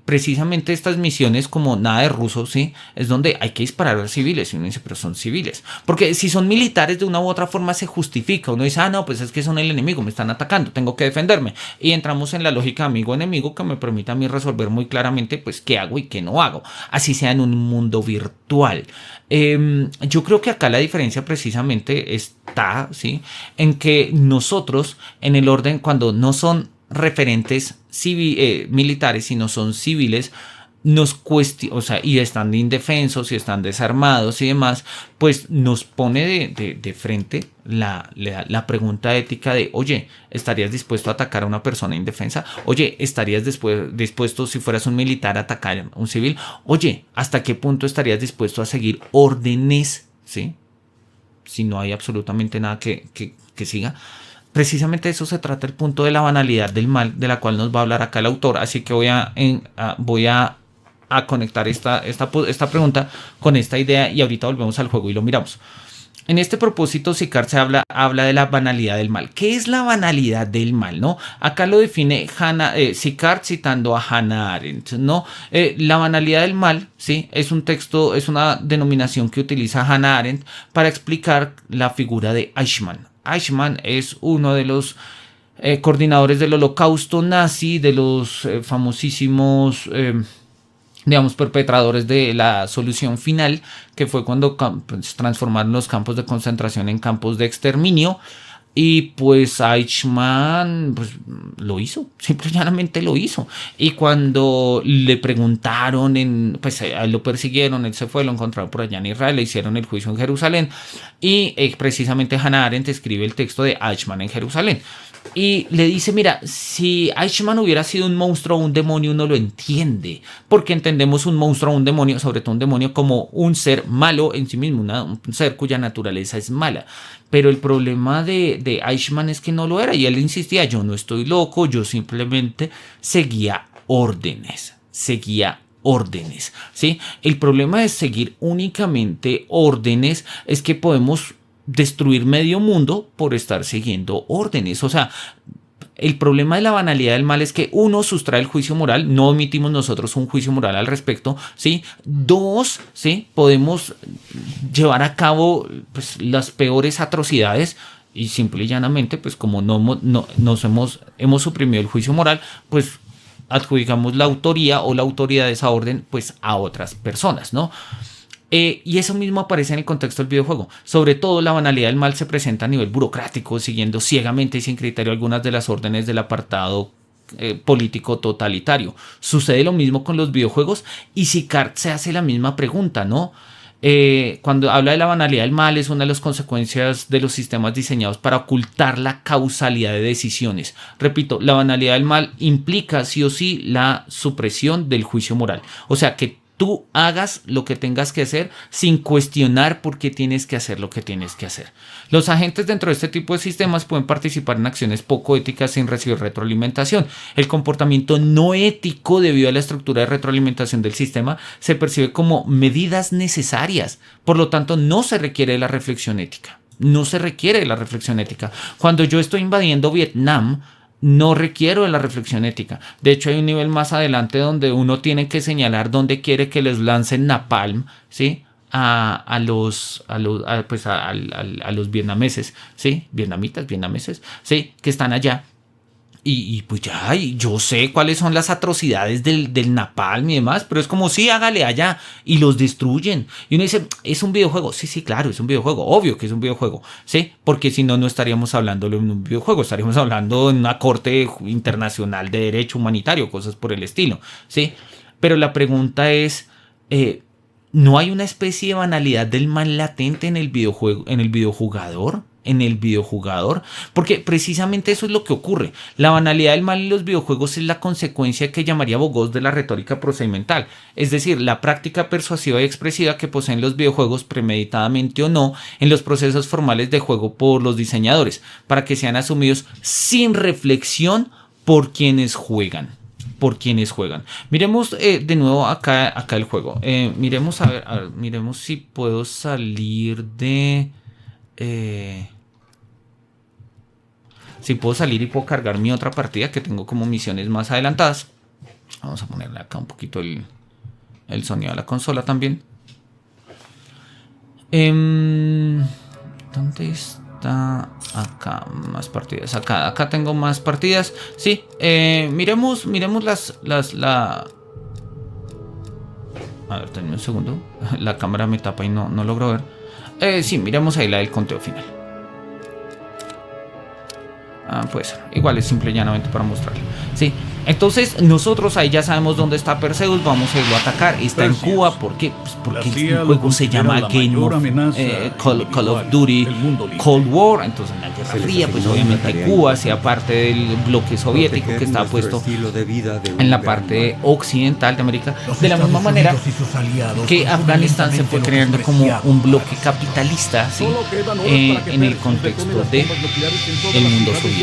Speaker 1: Precisamente estas misiones, como nada de ruso, ¿sí? Es donde hay que disparar a civiles. Y uno dice, pero son civiles. Porque si son militares, de una u otra forma se justifica. Uno dice, no, pues es que son el enemigo, me están atacando, tengo que defenderme. Y entramos en la lógica amigo-enemigo que me permite a mí resolver muy claramente, pues, qué hago y qué no hago. Así sea en un mundo virtual. Yo creo que acá la diferencia precisamente está, ¿sí? En que nosotros, en el orden, cuando no son referentes militares, sino son civiles, nos cuestiona, o sea, y están indefensos y están desarmados y demás, pues nos pone de frente la pregunta ética de, oye, ¿estarías dispuesto a atacar a una persona indefensa? Oye, ¿estarías dispuesto, si fueras un militar, a atacar a un civil? Oye, ¿hasta qué punto estarías dispuesto a seguir órdenes, ¿sí? Si no hay absolutamente nada que siga. Precisamente de eso se trata el punto de la banalidad del mal, de la cual nos va a hablar acá el autor. Así que voy a conectar esta pregunta con esta idea y ahorita volvemos al juego y lo miramos. En este propósito, Sicart habla de la banalidad del mal. ¿Qué es la banalidad del mal? ¿No? Acá lo define Sicart citando a Hannah Arendt, ¿no? La banalidad del mal, ¿sí? Es una denominación que utiliza Hannah Arendt para explicar la figura de Eichmann. Eichmann es uno de los coordinadores del holocausto nazi, de los famosísimos digamos, perpetradores de la solución final, que fue cuando transformaron los campos de concentración en campos de exterminio. Y pues Eichmann pues, lo hizo, simple y llanamente lo hizo. Y cuando le preguntaron, pues lo persiguieron, él se fue, lo encontraron por allá en Israel, le hicieron el juicio en Jerusalén. Y precisamente Hannah Arendt escribe el texto de Eichmann en Jerusalén. Y le dice, mira, si Eichmann hubiera sido un monstruo o un demonio, uno lo entiende. Porque entendemos un monstruo o un demonio, sobre todo un demonio, como un ser malo en sí mismo, un ser cuya naturaleza es mala. Pero el problema de Eichmann es que no lo era. Y él insistía, yo no estoy loco, yo simplemente seguía órdenes. ¿Sí? El problema de seguir únicamente órdenes es que podemos destruir medio mundo por estar siguiendo órdenes. O sea, el problema de la banalidad del mal es que uno, sustrae el juicio moral, no emitimos nosotros un juicio moral al respecto, ¿sí? Dos, ¿sí? Podemos llevar a cabo pues, las peores atrocidades y simple y llanamente, pues como hemos suprimido el juicio moral, pues adjudicamos la autoría o la autoridad de esa orden pues a otras personas, ¿no? Y eso mismo aparece en el contexto del videojuego. Sobre todo la banalidad del mal se presenta a nivel burocrático, siguiendo ciegamente y sin criterio algunas de las órdenes del apartado político totalitario. Sucede lo mismo con los videojuegos y Sicart se hace la misma pregunta, ¿no? Cuando habla de la banalidad del mal, es una de las consecuencias de los sistemas diseñados para ocultar la causalidad de decisiones. Repito, la banalidad del mal implica sí o sí la supresión del juicio moral. O sea, que tú hagas lo que tengas que hacer sin cuestionar por qué tienes que hacer lo que tienes que hacer. Los agentes dentro de este tipo de sistemas pueden participar en acciones poco éticas sin recibir retroalimentación. El comportamiento no ético debido a la estructura de retroalimentación del sistema se percibe como medidas necesarias. Por lo tanto, no se requiere de la reflexión ética. Cuando yo estoy invadiendo Vietnam, no requiero de la reflexión ética. De hecho, hay un nivel más adelante donde uno tiene que señalar dónde quiere que les lancen napalm, ¿sí? A los vietnameses, ¿sí? Vietnameses, ¿sí? Que están allá. Y pues ya, yo sé cuáles son las atrocidades del napalm y demás, pero es como, sí, hágale allá, y los destruyen. Y uno dice, ¿es un videojuego? Sí, claro, es un videojuego, obvio que es un videojuego, ¿sí? Porque si no, no estaríamos hablando en un videojuego, estaríamos hablando en una corte internacional de derecho humanitario, cosas por el estilo, ¿sí? Pero la pregunta es, ¿no hay una especie de banalidad del mal latente en el videojuego, en el videojugador? Porque precisamente eso es lo que ocurre. La banalidad del mal en los videojuegos es la consecuencia que llamaría Bogos de la retórica procedimental, es decir, la práctica persuasiva y expresiva que poseen los videojuegos, premeditadamente o no, en los procesos formales de juego por los diseñadores, para que sean asumidos sin reflexión por quienes juegan. Miremos de nuevo acá el juego. Miremos miremos si puedo salir de... si puedo salir y puedo cargar mi otra partida que tengo como misiones más adelantadas. Vamos a ponerle acá un poquito el sonido a la consola también. ¿Dónde está? Acá, más partidas. Acá tengo más partidas. Sí, miremos A ver, tenme un segundo. La cámara me tapa y no logro ver. Sí, miremos ahí la del conteo final. Pues igual es simple y llanamente para mostrarlo. Sí, entonces nosotros ahí ya sabemos dónde está Perseus. Vamos a irlo a atacar. Está en Cuba. ¿Por qué? Pues porque el juego se llama Call of Duty Cold War. Entonces en la Guerra Fría, pues obviamente Cuba hacía parte del bloque soviético que estaba puesto en la parte occidental de América. De la misma manera que Afganistán se fue creando como un bloque capitalista, ¿sí? En el contexto de el mundo soviético.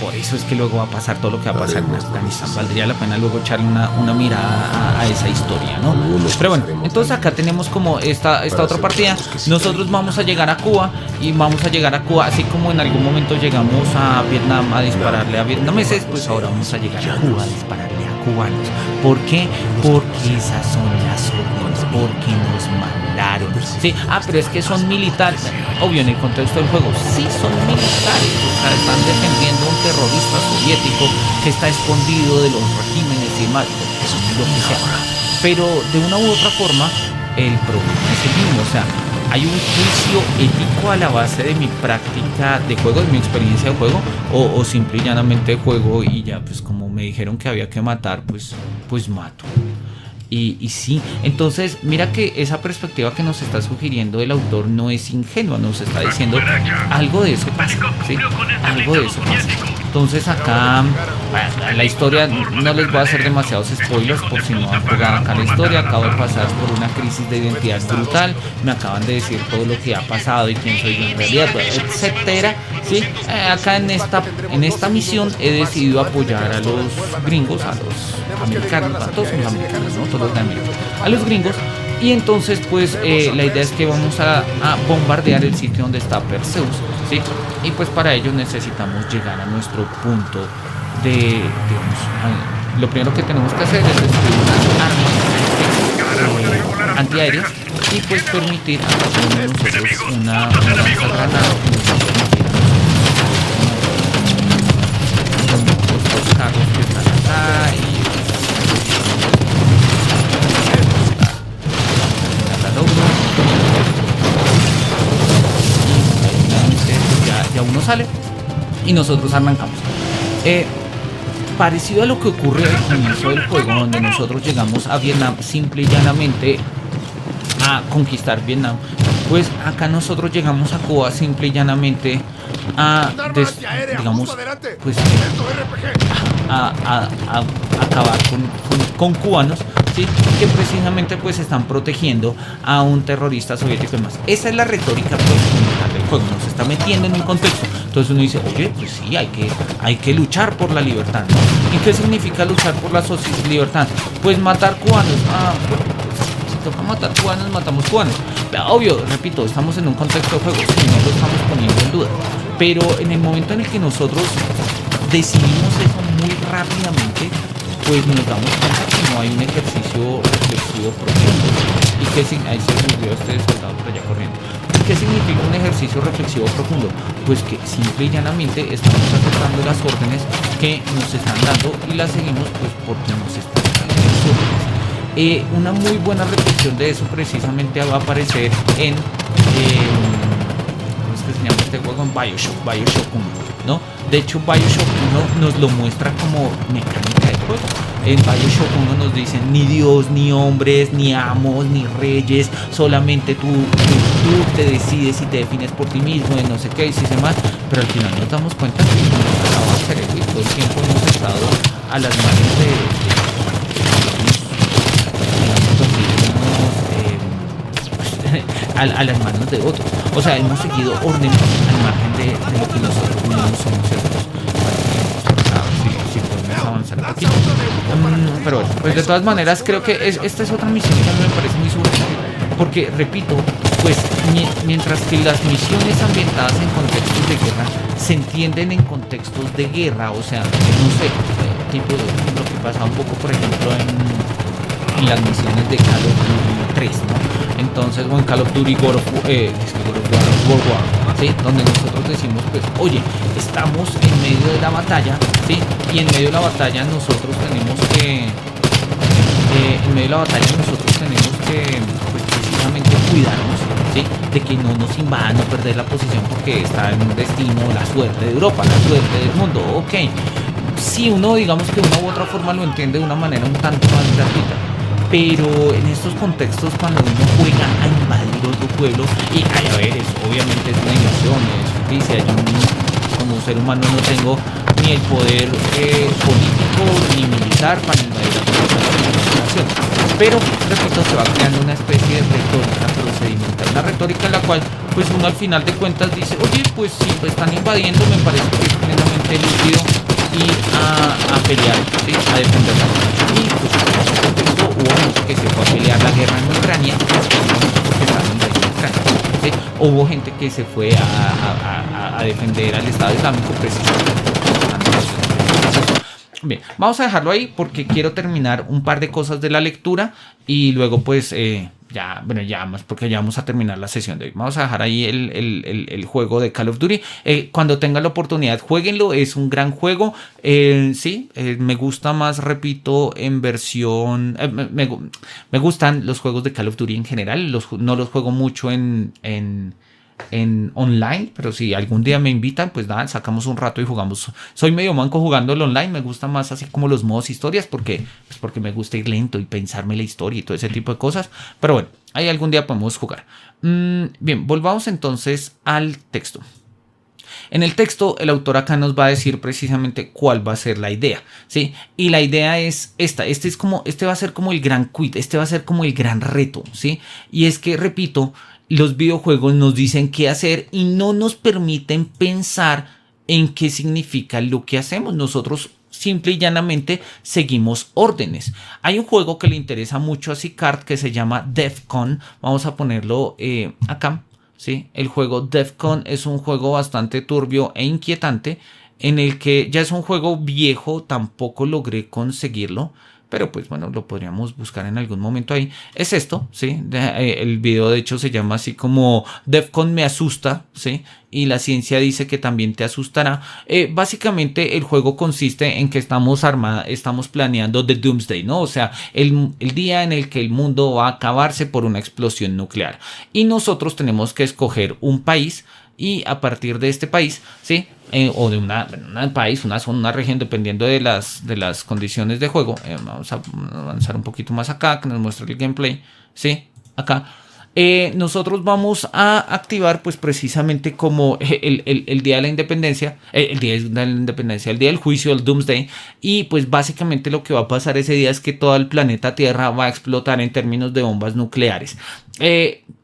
Speaker 1: Por eso es que luego va a pasar todo lo que va a pasar en Afganistán. Valdría la pena luego echarle una mirada a esa historia, ¿no? Pero bueno, entonces acá tenemos como esta otra partida. Nosotros vamos a llegar a Cuba y vamos a llegar a Cuba, así como en algún momento llegamos a Vietnam a dispararle a vietnameses, pues ahora vamos a llegar a Cuba a dispararle a cubanos. ¿Por qué? Porque esas son las órdenes, porque nos mandaron. Sí, pero es que son militares. Obvio, en el contexto del juego, sí son militares. O sea, están defendiendo a un terrorista soviético que está escondido de los regímenes y demás, lo que sea. Pero de una u otra forma, el problema es el mismo. O sea, hay un juicio ético a la base de mi práctica de juego, de mi experiencia de juego, o simple y llanamente juego y ya, pues como me dijeron que había que matar, pues mato. Y sí, entonces mira que esa perspectiva que nos está sugiriendo el autor no es ingenua, nos está diciendo algo de eso pasa, ¿sí? Algo de eso pasa. Entonces acá la historia, no les voy a hacer demasiados spoilers por si no han jugado acá la historia. Acabo de pasar por una crisis de identidad brutal, me acaban de decir todo lo que ha pasado y quién soy yo en realidad, etcétera, ¿sí? Acá en esta misión he decidido apoyar a los gringos, a los americanos, a todos los americanos, ¿no? Todos los de América, a los gringos. Y entonces pues la idea es que vamos a bombardear el sitio donde está Perseus, ¿sí? Y pues para ello necesitamos llegar a nuestro punto de, digamos, lo primero que tenemos que hacer es destruir unas armas antiaéreas y pues permitir a cada uno de nosotros una lanzagranada que nos va a permitir a nosotros los carros que están acá y ya uno sale y nosotros arrancamos. Parecido a lo que ocurre al comienzo del juego, donde nosotros llegamos a Vietnam simple y llanamente a conquistar Vietnam, pues acá nosotros llegamos a Cuba simple y llanamente a digamos, pues a acabar con cubanos, ¿sí? Que precisamente pues están protegiendo a un terrorista soviético y demás. Esa es la retórica pues, del juego, nos está metiendo en un contexto. Entonces uno dice, oye, pues sí, hay que luchar por la libertad, ¿no? ¿Y qué significa luchar por la libertad? Pues matar cubanos. Si toca matar cubanos, matamos cubanos. Obvio, repito, estamos en un contexto de juego, sí, no lo estamos poniendo en duda. Pero en el momento en el que nosotros decidimos eso muy rápidamente, pues nos damos cuenta que no hay un ejercicio reflexivo profundo. ¿Y qué significa? Ahí se subió este soldado por allá corriendo. ¿Qué significa un ejercicio reflexivo profundo? Pues que simple y llanamente estamos aceptando las órdenes que nos están dando y las seguimos pues porque nos están dando las órdenes. Una muy buena reflexión de eso precisamente va a aparecer en ¿cómo es que se llama este juego? En Bioshock 1, ¿no? De hecho Bioshock 1 nos lo muestra como mecánica de juego. En Bioshock 1 nos dicen ni Dios, ni hombres, ni amos, ni reyes, solamente tú te decides y te defines por ti mismo, y no sé qué, y si se más, pero al final nos damos cuenta que nos acaba de cerebro y todo el tiempo hemos estado a las manos a las manos de otros. O sea, hemos seguido órdenes al margen de lo que nosotros mismos somos estos. Si podemos avanzar un poquito. Pero bueno, pues de todas maneras creo que esta es otra misión que a mí me parece muy subjetiva. Porque, repito, pues mientras que las misiones ambientadas en contextos de guerra se entienden en contextos de guerra, o sea, no sé, tipo lo que pasa un poco, por ejemplo, en las misiones de Call of Duty 3, ¿no? Entonces, o en Call of Duty World War, ¿sí? Donde nosotros decimos, pues, oye, estamos en medio de la batalla, ¿sí? Y en medio de la batalla nosotros tenemos que... pues, precisamente cuidarnos, ¿sí? De que no nos invadan o perder la posición porque está en un destino, la suerte de Europa, la suerte del mundo, ok. Si uno, digamos que de una u otra forma lo entiende de una manera un tanto más gratuita, pero en estos contextos cuando uno juega a invadir otro pueblo, y a ver, obviamente es una invasión, es ficticia, yo como ser humano no tengo ni el poder político ni militar para invadir a nación, pero repito, se va creando una especie de retórica procedimental, una retórica en la cual pues uno al final de cuentas dice, oye, pues si me están invadiendo me parece que es plenamente líquido ir a pelear, ¿sí? A defender la nación. Y pues en ese contexto hubo gente que se fue a pelear la guerra en Ucrania porque estaban invadiendo Ucrania, ¿sí? Hubo gente que se fue a defender al Estado Islámico precisamente. Bien, vamos a dejarlo ahí porque quiero terminar un par de cosas de la lectura y luego pues ya más porque ya vamos a terminar la sesión de hoy. Vamos a dejar ahí el juego de Call of Duty. Cuando tengan la oportunidad, jueguenlo, es un gran juego. Sí, me gusta más, repito, en versión... me gustan los juegos de Call of Duty en general, no los juego mucho en online, pero si algún día me invitan, pues nada, sacamos un rato y jugamos. Soy medio manco jugando el online, me gusta más así como los modos historias porque me gusta ir lento y pensarme la historia y todo ese tipo de cosas, pero bueno, ahí algún día podemos jugar. Bien, volvamos entonces al texto. En el texto, el autor acá nos va a decir precisamente cuál va a ser la idea, ¿sí? Y la idea es esta, este va a ser como el gran quit, este va a ser como el gran reto, ¿sí? Y es que, repito, los videojuegos nos dicen qué hacer y no nos permiten pensar en qué significa lo que hacemos. Nosotros simple y llanamente seguimos órdenes. Hay un juego que le interesa mucho a Sicard que se llama Defcon. Vamos a ponerlo acá, ¿sí? El juego Defcon es un juego bastante turbio e inquietante en el que ya es un juego viejo, tampoco logré conseguirlo. Pero pues bueno, lo podríamos buscar en algún momento ahí. Es esto, ¿sí? El video de hecho se llama así como Defcon me asusta, ¿sí? Y la ciencia dice que también te asustará. Básicamente el juego consiste en que estamos planeando The Doomsday, ¿no? O sea, el día en el que el mundo va a acabarse por una explosión nuclear. Y nosotros tenemos que escoger un país y a partir de este país, ¿sí? O de un país, una zona, una región, dependiendo de las condiciones de juego. Vamos a avanzar un poquito más acá, que nos muestra el gameplay, ¿sí? Acá. Nosotros vamos a activar, pues precisamente como el día de la independencia, el día del juicio, el Doomsday, y pues básicamente lo que va a pasar ese día es que todo el planeta Tierra va a explotar en términos de bombas nucleares.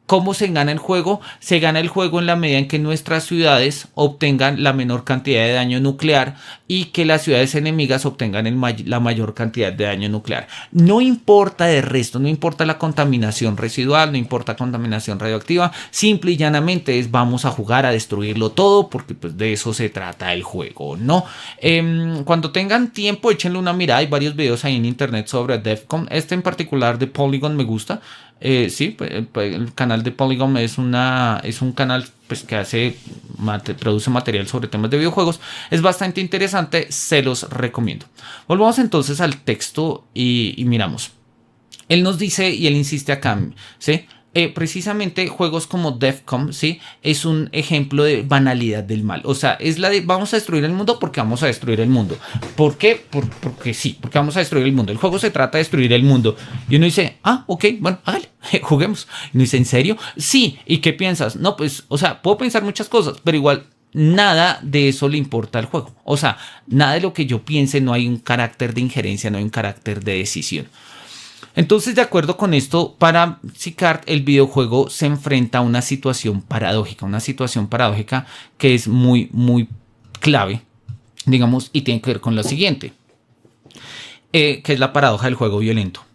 Speaker 1: ¿Cómo se gana el juego? Se gana el juego en la medida en que nuestras ciudades obtengan la menor cantidad de daño nuclear y que las ciudades enemigas obtengan la mayor cantidad de daño nuclear. No importa de resto, no importa la contaminación residual, no importa contaminación radioactiva, simple y llanamente vamos a jugar a destruirlo todo porque pues de eso se trata el juego, ¿no? Cuando tengan tiempo, échenle una mirada, hay varios videos ahí en internet sobre Defcon, este en particular de Polygon me gusta. Sí, el canal de Polygon es un canal pues, que produce material sobre temas de videojuegos. Es bastante interesante, se los recomiendo. Volvamos entonces al texto y miramos. Él nos dice y él insiste acá, ¿sí? Precisamente juegos como Defcon, ¿sí? Es un ejemplo de banalidad del mal. O sea, es la de vamos a destruir el mundo porque vamos a destruir el mundo. ¿Por qué? Porque sí, porque vamos a destruir el mundo. El juego se trata de destruir el mundo. Y uno dice, ok, bueno, hágale, juguemos. Y uno dice, ¿en serio? Sí. ¿Y qué piensas? No, pues, o sea, puedo pensar muchas cosas, pero igual nada de eso le importa al juego. O sea, nada de lo que yo piense, no hay un carácter de injerencia, no hay un carácter de decisión. Entonces, de acuerdo con esto, para Sicard el videojuego se enfrenta a una situación paradójica que es muy, muy clave, digamos, y tiene que ver con lo siguiente, que es la paradoja del juego violento.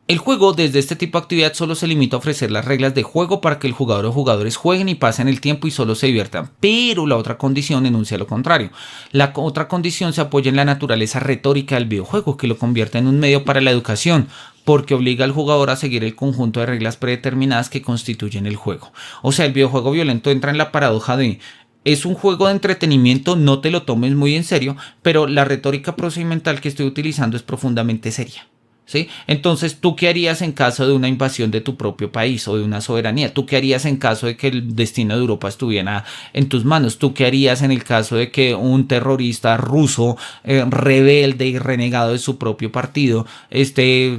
Speaker 1: El juego desde este tipo de actividad solo se limita a ofrecer las reglas de juego para que el jugador o jugadores jueguen y pasen el tiempo y solo se diviertan, pero la otra condición enuncia lo contrario. La otra condición se apoya en la naturaleza retórica del videojuego, que lo convierte en un medio para la educación, porque obliga al jugador a seguir el conjunto de reglas predeterminadas que constituyen el juego. O sea, el videojuego violento entra en la paradoja de: es un juego de entretenimiento, no te lo tomes muy en serio, pero la retórica procedimental que estoy utilizando es profundamente seria. ¿Sí? Entonces, ¿tú qué harías en caso de una invasión de tu propio país o de una soberanía? ¿Tú qué harías en caso de que el destino de Europa estuviera en tus manos? ¿Tú qué harías en el caso de que un terrorista ruso rebelde y renegado de su propio partido esté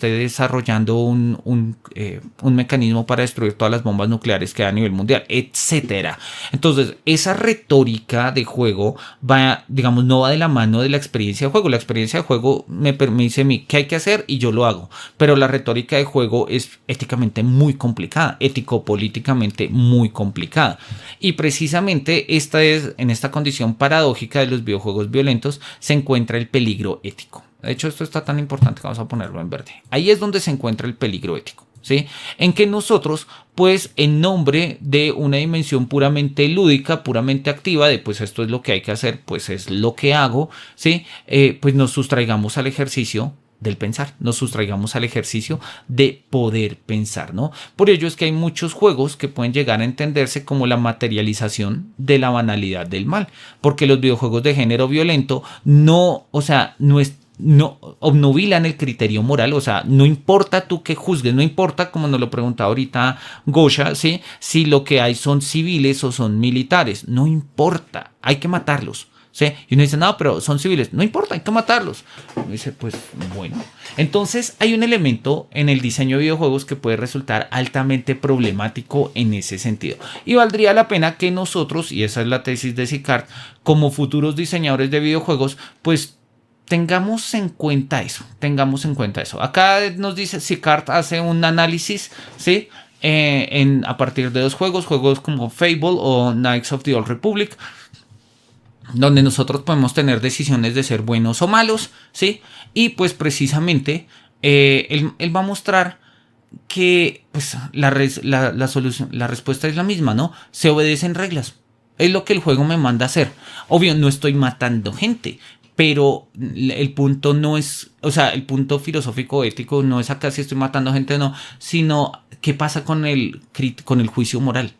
Speaker 1: desarrollando un mecanismo para destruir todas las bombas nucleares que hay a nivel mundial, etcétera? Entonces, esa retórica de juego va, digamos, no va de la mano de la experiencia de juego. La experiencia de juego me dice a mí qué hay que hacer y yo lo hago, pero la retórica de juego es éticamente muy complicada, ético-políticamente muy complicada, y precisamente en esta condición paradójica de los videojuegos violentos se encuentra el peligro ético. De hecho, esto está tan importante que vamos a ponerlo en verde. Ahí es donde se encuentra el peligro ético, ¿sí? En que nosotros, pues, en nombre de una dimensión puramente lúdica, puramente activa, de pues esto es lo que hay que hacer, pues es lo que hago, ¿sí? Pues nos sustraigamos al ejercicio del pensar, nos sustraigamos al ejercicio de poder pensar, ¿no? Por ello es que hay muchos juegos que pueden llegar a entenderse como la materialización de la banalidad del mal, porque los videojuegos de género violento no obnubilan el criterio moral. O sea, no importa tú que juzgues, no importa, como nos lo preguntaba ahorita Gosha, ¿sí? Si lo que hay son civiles o son militares, no importa, hay que matarlos, ¿sí? Y uno dice, no, pero son civiles, no importa, hay que matarlos. Uno dice, pues bueno. Entonces hay un elemento en el diseño de videojuegos que puede resultar altamente problemático en ese sentido. Y valdría la pena que nosotros, y esa es la tesis de Sicart, como futuros diseñadores de videojuegos, pues tengamos en cuenta eso. Acá nos dice, Sicart hace un análisis, ¿sí? A partir de dos juegos como Fable o Knights of the Old Republic, donde nosotros podemos tener decisiones de ser buenos o malos, ¿sí? Y pues precisamente él va a mostrar que pues, la solución, la respuesta es la misma, ¿no? Se obedecen reglas. Es lo que el juego me manda a hacer. Obvio, no estoy matando gente, pero el punto no es, o sea, el punto filosófico ético no es acá si estoy matando gente o no, sino qué pasa con el juicio moral.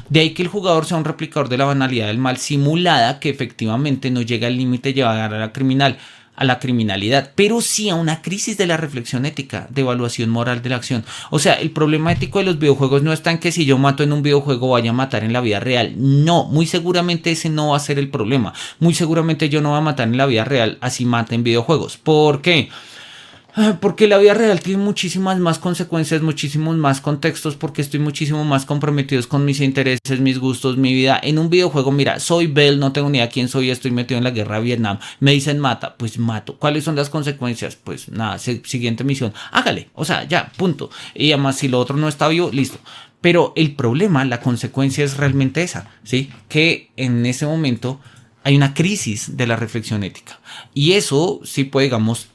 Speaker 1: De ahí que el jugador sea un replicador de la banalidad del mal simulada, que efectivamente no llega al límite de llevar a la criminalidad, pero sí a una crisis de la reflexión ética, de evaluación moral de la acción. O sea, el problema ético de los videojuegos no está en que si yo mato en un videojuego vaya a matar en la vida real. No, muy seguramente ese no va a ser el problema. Muy seguramente yo no voy a matar en la vida real así mate en videojuegos. ¿Por qué? Porque la vida real tiene muchísimas más consecuencias, muchísimos más contextos, porque estoy muchísimo más comprometido con mis intereses, mis gustos, mi vida. En un videojuego, mira, soy Bell, no tengo ni idea quién soy, estoy metido en la guerra de Vietnam. Me dicen mata, pues mato. ¿Cuáles son las consecuencias? Pues nada, siguiente misión, hágale, o sea, ya, punto. Y además, si lo otro no está vivo, listo. Pero el problema, la consecuencia es realmente esa, ¿sí? Que en ese momento hay una crisis de la reflexión ética. Y eso sí puede, digamos,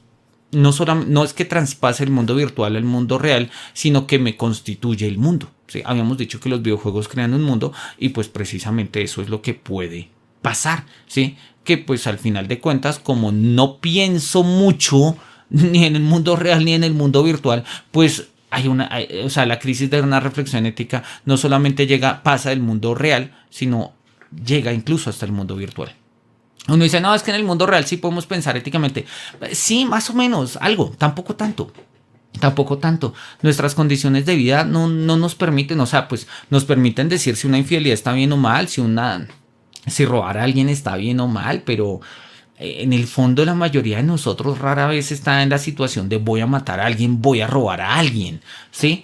Speaker 1: no es que traspase el mundo virtual al mundo real, sino que me constituye el mundo, ¿sí? Habíamos dicho que los videojuegos crean un mundo y pues precisamente eso es lo que puede pasar, ¿sí? Que pues al final de cuentas, como no pienso mucho ni en el mundo real ni en el mundo virtual, pues o sea, la crisis de una reflexión ética no solamente pasa del mundo real, sino llega incluso hasta el mundo virtual. Uno dice, no, es que en el mundo real sí podemos pensar éticamente. Sí, más o menos, algo, tampoco tanto. Nuestras condiciones de vida no nos permiten, o sea, pues nos permiten decir si una infidelidad está bien o mal, si robar a alguien está bien o mal, pero en el fondo la mayoría de nosotros rara vez está en la situación de voy a matar a alguien, voy a robar a alguien, ¿sí?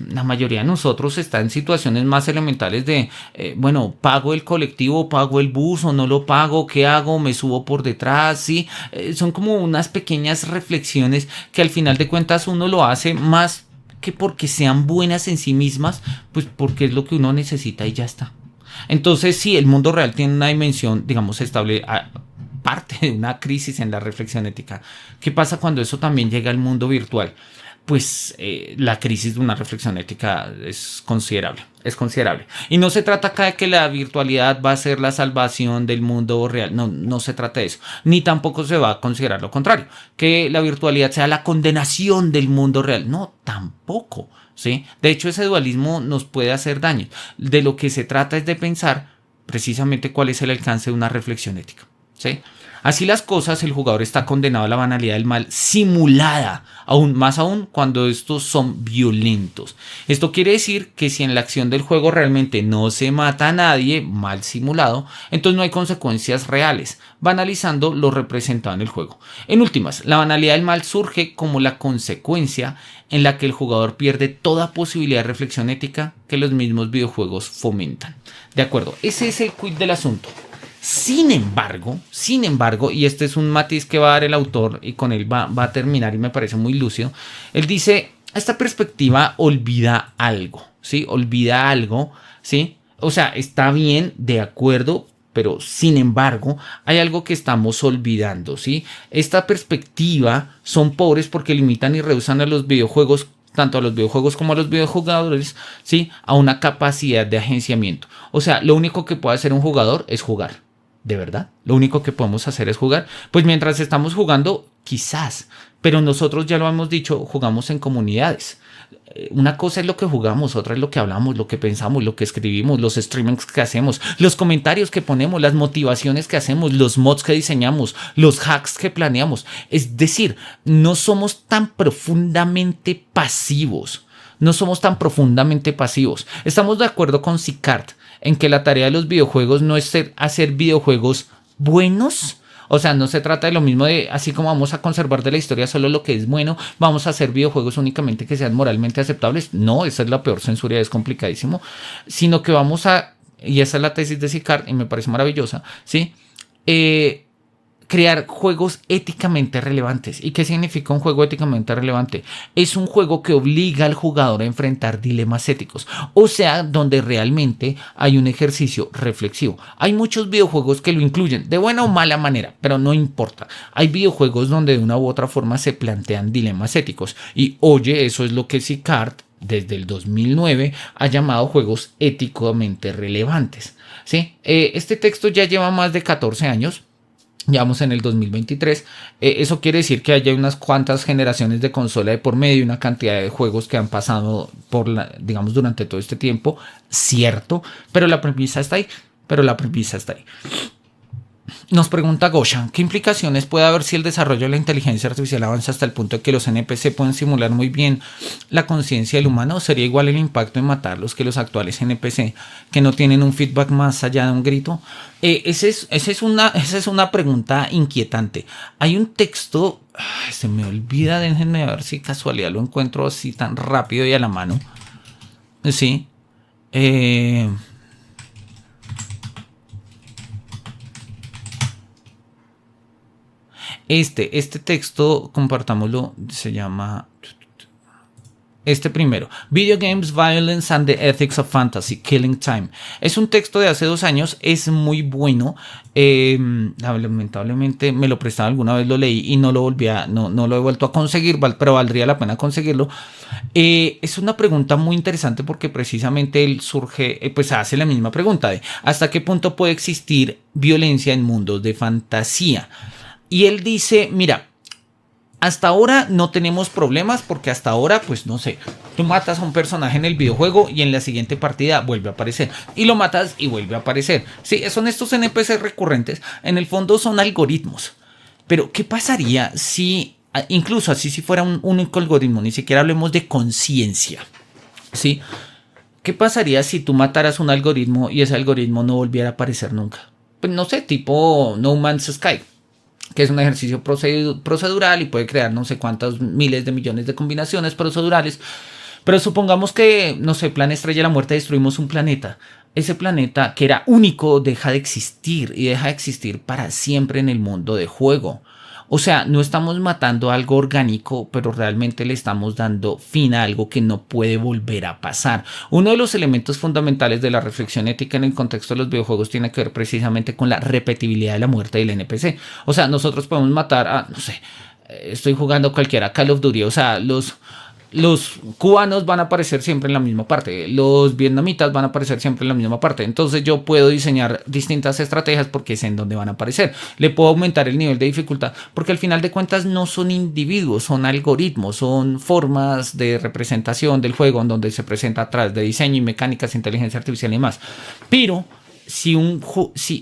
Speaker 1: La mayoría de nosotros está en situaciones más elementales de, bueno, pago el colectivo, pago el bus o no lo pago, ¿qué hago? Me subo por detrás, ¿sí? Son como unas pequeñas reflexiones que al final de cuentas uno lo hace más que porque sean buenas en sí mismas, pues porque es lo que uno necesita y ya está. Entonces, sí, el mundo real tiene una dimensión, digamos, estable, parte de una crisis en la reflexión ética. ¿Qué pasa cuando eso también llega al mundo virtual? pues la crisis de una reflexión ética es considerable. Es considerable. Y no se trata acá de que la virtualidad va a ser la salvación del mundo real. No, no se trata de eso. Ni tampoco se va a considerar lo contrario. Que la virtualidad sea la condenación del mundo real. No, tampoco. ¿Sí? De hecho, ese dualismo nos puede hacer daño. De lo que se trata es de pensar precisamente cuál es el alcance de una reflexión ética. ¿Sí? Así las cosas, el jugador está condenado a la banalidad del mal simulada, aún más aún cuando estos son violentos. Esto quiere decir que si en la acción del juego realmente no se mata a nadie, mal simulado, entonces no hay consecuencias reales, banalizando lo representado en el juego. En últimas, la banalidad del mal surge como la consecuencia en la que el jugador pierde toda posibilidad de reflexión ética que los mismos videojuegos fomentan. De acuerdo, ese es el quid del asunto. Sin embargo, y este es un matiz que va a dar el autor y con él va a terminar y me parece muy lúcido, él dice, esta perspectiva olvida algo, ¿sí? Olvida algo, ¿sí? O sea, está bien, de acuerdo, pero sin embargo, hay algo que estamos olvidando, ¿sí? Esta perspectiva son pobres porque limitan y reducen a los videojuegos, tanto a los videojuegos como a los videojugadores, ¿sí? A una capacidad de agenciamiento. O sea, lo único que puede hacer un jugador es jugar. ¿De verdad? Lo único que podemos hacer es jugar. Pues mientras estamos jugando, quizás. Pero nosotros ya lo hemos dicho, jugamos en comunidades. Una cosa es lo que jugamos, otra es lo que hablamos, lo que pensamos, lo que escribimos, los streamings que hacemos, los comentarios que ponemos, las motivaciones que hacemos, los mods que diseñamos, los hacks que planeamos. Es decir, no somos tan profundamente pasivos. No somos tan profundamente pasivos. Estamos de acuerdo con Sicart en que la tarea de los videojuegos no es hacer videojuegos buenos. O sea, no se trata de lo mismo de, así como vamos a conservar de la historia solo lo que es bueno, vamos a hacer videojuegos únicamente que sean moralmente aceptables. No, esa es la peor censura y es complicadísimo. Sino que vamos a, y esa es la tesis de Sicart y me parece maravillosa, ¿sí? Crear juegos éticamente relevantes. ¿Y qué significa un juego éticamente relevante? Es un juego que obliga al jugador a enfrentar dilemas éticos, o sea, donde realmente hay un ejercicio reflexivo. Hay muchos videojuegos que lo incluyen, de buena o mala manera, pero no importa. Hay videojuegos donde de una u otra forma se plantean dilemas éticos. Y oye, eso es lo que Sicart desde el 2009 ha llamado juegos éticamente relevantes, ¿sí? Este texto ya lleva más de 14 años. Ya vamos en el 2023. Eso quiere decir que hay unas cuantas generaciones de consola de por medio y una cantidad de juegos que han pasado digamos, durante todo este tiempo. Cierto, pero la premisa está ahí. Nos pregunta Gosha, ¿qué implicaciones puede haber si el desarrollo de la inteligencia artificial avanza hasta el punto de que los NPC pueden simular muy bien la conciencia del humano? ¿O sería igual el impacto en matarlos que los actuales NPC que no tienen un feedback más allá de un grito? Esa es una pregunta inquietante. Hay un texto, se me olvida, déjenme ver si casualidad lo encuentro así tan rápido y a la mano. Sí. Este texto, compartámoslo, se llama... Este primero, Video Games, Violence and the Ethics of Fantasy, Killing Time. Es un texto de hace 2 años, es muy bueno. Lamentablemente me lo prestaba alguna vez, lo leí y no lo he vuelto a conseguir, pero valdría la pena conseguirlo. Es una pregunta muy interesante porque precisamente él pues hace la misma pregunta de ¿hasta qué punto puede existir violencia en mundos de fantasía? Y él dice, mira, hasta ahora no tenemos problemas porque hasta ahora, pues no sé, tú matas a un personaje en el videojuego y en la siguiente partida vuelve a aparecer. Y lo matas y vuelve a aparecer. Sí, son estos NPCs recurrentes. En el fondo son algoritmos. Pero, ¿qué pasaría si, incluso así si fuera un único algoritmo, ni siquiera hablemos de conciencia? ¿Sí? ¿Qué pasaría si tú mataras un algoritmo y ese algoritmo no volviera a aparecer nunca? Pues no sé, tipo No Man's Sky, que es un ejercicio procedural y puede crear no sé cuántos miles de millones de combinaciones procedurales. Pero supongamos que, no sé, Plan Estrella de la Muerte, destruimos un planeta. Ese planeta que era único deja de existir y deja de existir para siempre en el mundo de juego. O sea, no estamos matando algo orgánico, pero realmente le estamos dando fin a algo que no puede volver a pasar. Uno de los elementos fundamentales de la reflexión ética en el contexto de los videojuegos tiene que ver precisamente con la repetibilidad de la muerte del NPC. O sea, nosotros podemos matar a, no sé, estoy jugando cualquiera, Call of Duty, o sea, los cubanos van a aparecer siempre en la misma parte, los vietnamitas van a aparecer siempre en la misma parte. Entonces yo puedo diseñar distintas estrategias porque sé en dónde van a aparecer. Le puedo aumentar el nivel de dificultad porque al final de cuentas no son individuos, son algoritmos, son formas de representación del juego en donde se presenta a través de diseño y mecánicas, inteligencia artificial y demás. Pero si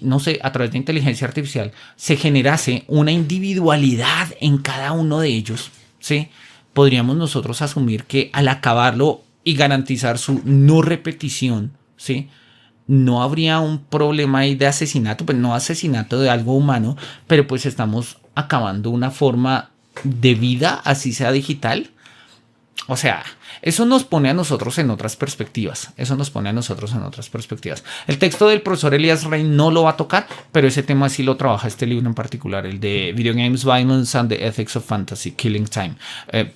Speaker 1: no sé, a través de inteligencia artificial se generase una individualidad en cada uno de ellos, ¿sí? Podríamos nosotros asumir que al acabarlo y garantizar su no repetición, ¿sí? No habría un problema ahí de asesinato, pues no asesinato de algo humano, pero pues estamos acabando una forma de vida, así sea digital. O sea, eso nos pone a nosotros en otras perspectivas. El texto del profesor Elías Rey no lo va a tocar, pero ese tema sí lo trabaja este libro en particular, el de Video Games, Violence and the Ethics of Fantasy, Killing Time.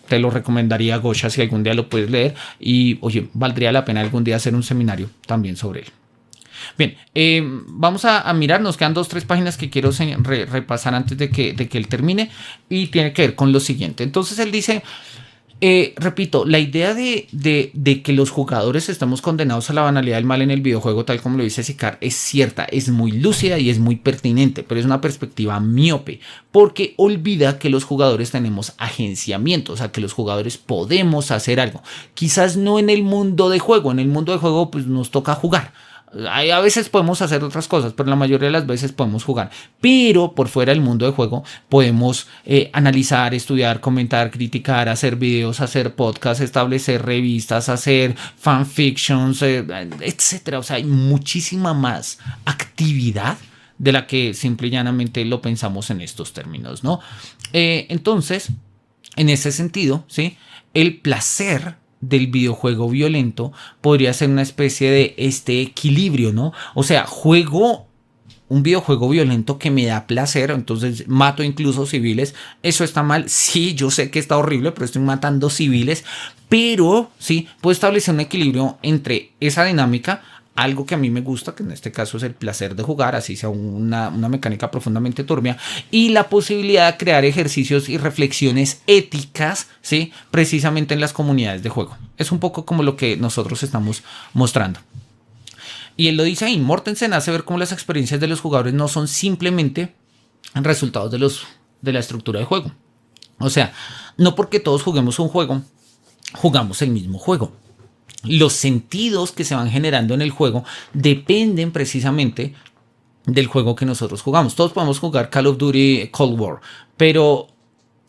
Speaker 1: Te lo recomendaría, Gosha, si algún día lo puedes leer. Y, oye, valdría la pena algún día hacer un seminario también sobre él. Bien, vamos a mirar, nos quedan 2-3 páginas que quiero repasar antes de que él termine, y tiene que ver con lo siguiente. Entonces él dice... repito, la idea de que los jugadores estamos condenados a la banalidad del mal en el videojuego, tal como lo dice Sicar, es cierta, es muy lúcida y es muy pertinente, pero es una perspectiva miope, porque olvida que los jugadores tenemos agenciamiento, o sea, que los jugadores podemos hacer algo. Quizás no en el mundo de juego, en el mundo de juego pues nos toca jugar. A veces podemos hacer otras cosas, pero la mayoría de las veces podemos jugar. Pero por fuera del mundo de juego podemos analizar, estudiar, comentar, criticar, hacer videos, hacer podcasts, establecer revistas, hacer fanfictions, etcétera. O sea, hay muchísima más actividad de la que simple y llanamente lo pensamos en estos términos, ¿no? Entonces, en ese sentido, ¿sí? El placer del videojuego violento podría ser una especie de equilibrio, ¿no? O sea, juego un videojuego violento que me da placer, entonces mato incluso civiles. ¿Eso está mal? Sí, yo sé que está horrible, pero estoy matando civiles. Pero sí, puedo establecer un equilibrio entre esa dinámica, algo que a mí me gusta, que en este caso es el placer de jugar, así sea una mecánica profundamente turbia, y la posibilidad de crear ejercicios y reflexiones éticas, ¿sí? Precisamente en las comunidades de juego. Es un poco como lo que nosotros estamos mostrando. Y él lo dice ahí, Mortensen hace ver cómo las experiencias de los jugadores no son simplemente resultados de la estructura de juego. O sea, no porque todos juguemos un juego, jugamos el mismo juego. Los sentidos que se van generando en el juego dependen precisamente del juego que nosotros jugamos. Todos podemos jugar Call of Duty Cold War, pero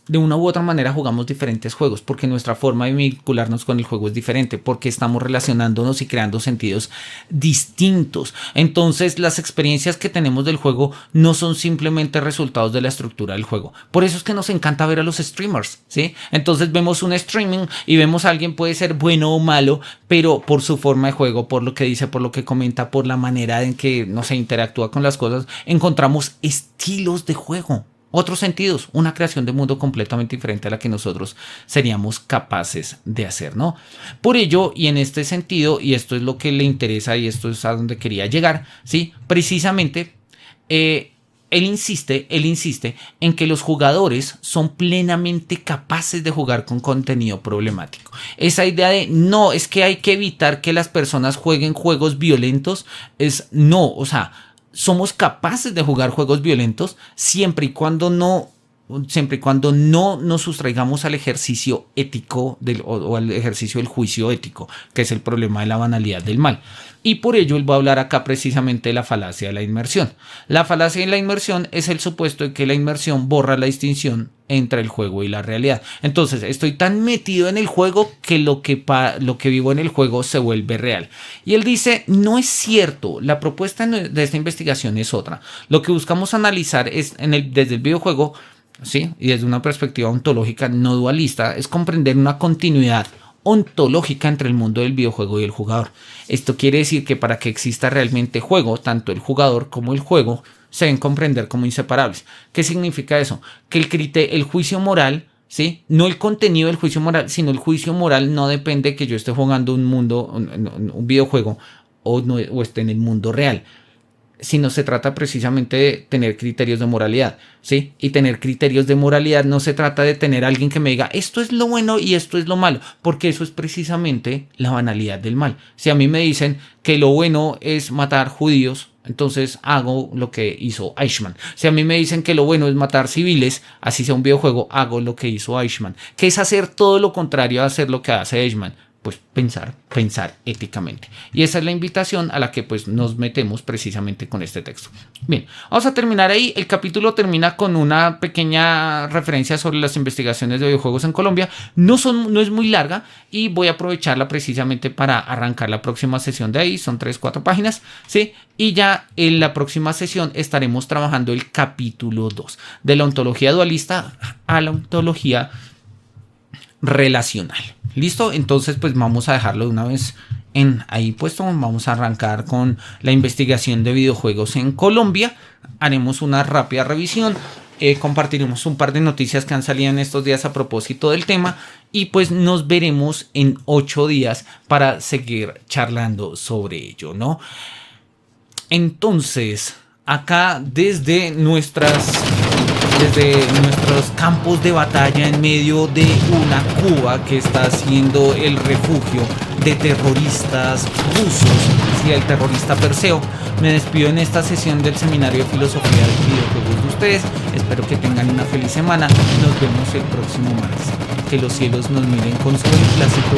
Speaker 1: de una u otra manera jugamos diferentes juegos porque nuestra forma de vincularnos con el juego es diferente, porque estamos relacionándonos y creando sentidos distintos. Entonces las experiencias que tenemos del juego no son simplemente resultados de la estructura del juego. Por eso es que nos encanta ver a los streamers, ¿sí? Entonces vemos un streaming y vemos a alguien, puede ser bueno o malo, pero por su forma de juego, por lo que dice, por lo que comenta, por la manera en que, no sé, interactúa con las cosas, encontramos estilos de juego. Otros sentidos, una creación de mundo completamente diferente a la que nosotros seríamos capaces de hacer, ¿no? Por ello, y en este sentido, y esto es lo que le interesa y esto es a donde quería llegar, ¿sí? Precisamente, él insiste en que los jugadores son plenamente capaces de jugar con contenido problemático. Esa idea de, no, es que hay que evitar que las personas jueguen juegos violentos, no, o sea, somos capaces de jugar juegos violentos siempre y cuando no nos sustraigamos al ejercicio ético o al ejercicio del juicio ético, que es el problema de la banalidad del mal. Y por ello él va a hablar acá precisamente de la falacia de la inmersión. La falacia de la inmersión es el supuesto de que la inmersión borra la distinción entre el juego y la realidad. Entonces estoy tan metido en el juego que lo que vivo en el juego se vuelve real. Y él dice, no es cierto, la propuesta de esta investigación es otra. Lo que buscamos analizar es desde el videojuego, ¿sí? Y desde una perspectiva ontológica no dualista, es comprender una continuidad ontológica entre el mundo del videojuego y el jugador. Esto quiere decir que para que exista realmente juego, tanto el jugador como el juego se deben comprender como inseparables. ¿Qué significa eso? Que el juicio moral, ¿sí? No el contenido del juicio moral, sino el juicio moral no depende de que yo esté jugando un videojuego o esté en el mundo real. sino se trata precisamente de tener criterios de moralidad, ¿sí? Y tener criterios de moralidad no se trata de tener a alguien que me diga esto es lo bueno y esto es lo malo, porque eso es precisamente la banalidad del mal. Si a mí me dicen que lo bueno es matar judíos, entonces hago lo que hizo Eichmann. Si a mí me dicen que lo bueno es matar civiles, así sea un videojuego, hago lo que hizo Eichmann, que es hacer todo lo contrario a hacer lo que hace Eichmann. Pues pensar éticamente. Y esa es la invitación a la que pues nos metemos precisamente con este texto. Bien, vamos a terminar ahí. El capítulo termina con una pequeña referencia sobre las investigaciones de videojuegos en Colombia. No es muy larga y voy a aprovecharla precisamente para arrancar la próxima sesión de ahí. Son 3-4 páginas, ¿sí? Y ya en la próxima sesión estaremos trabajando el capítulo 2, de la ontología dualista a la ontología relacional. ¿Listo? Entonces pues vamos a dejarlo de una vez ahí puesto. Vamos a arrancar con la investigación de videojuegos en Colombia. Haremos una rápida revisión. Compartiremos un par de noticias que han salido en estos días a propósito del tema. Y pues nos veremos en 8 días para seguir charlando sobre ello, ¿no? Entonces, acá desde nuestros campos de batalla en medio de una Cuba que está siendo el refugio de terroristas rusos, y el terrorista Perseo, me despido en esta sesión del Seminario de Filosofía de Videojuegos de ustedes. Espero que tengan una feliz semana. Nos vemos el próximo martes. Que los cielos nos miren con su beneplácito.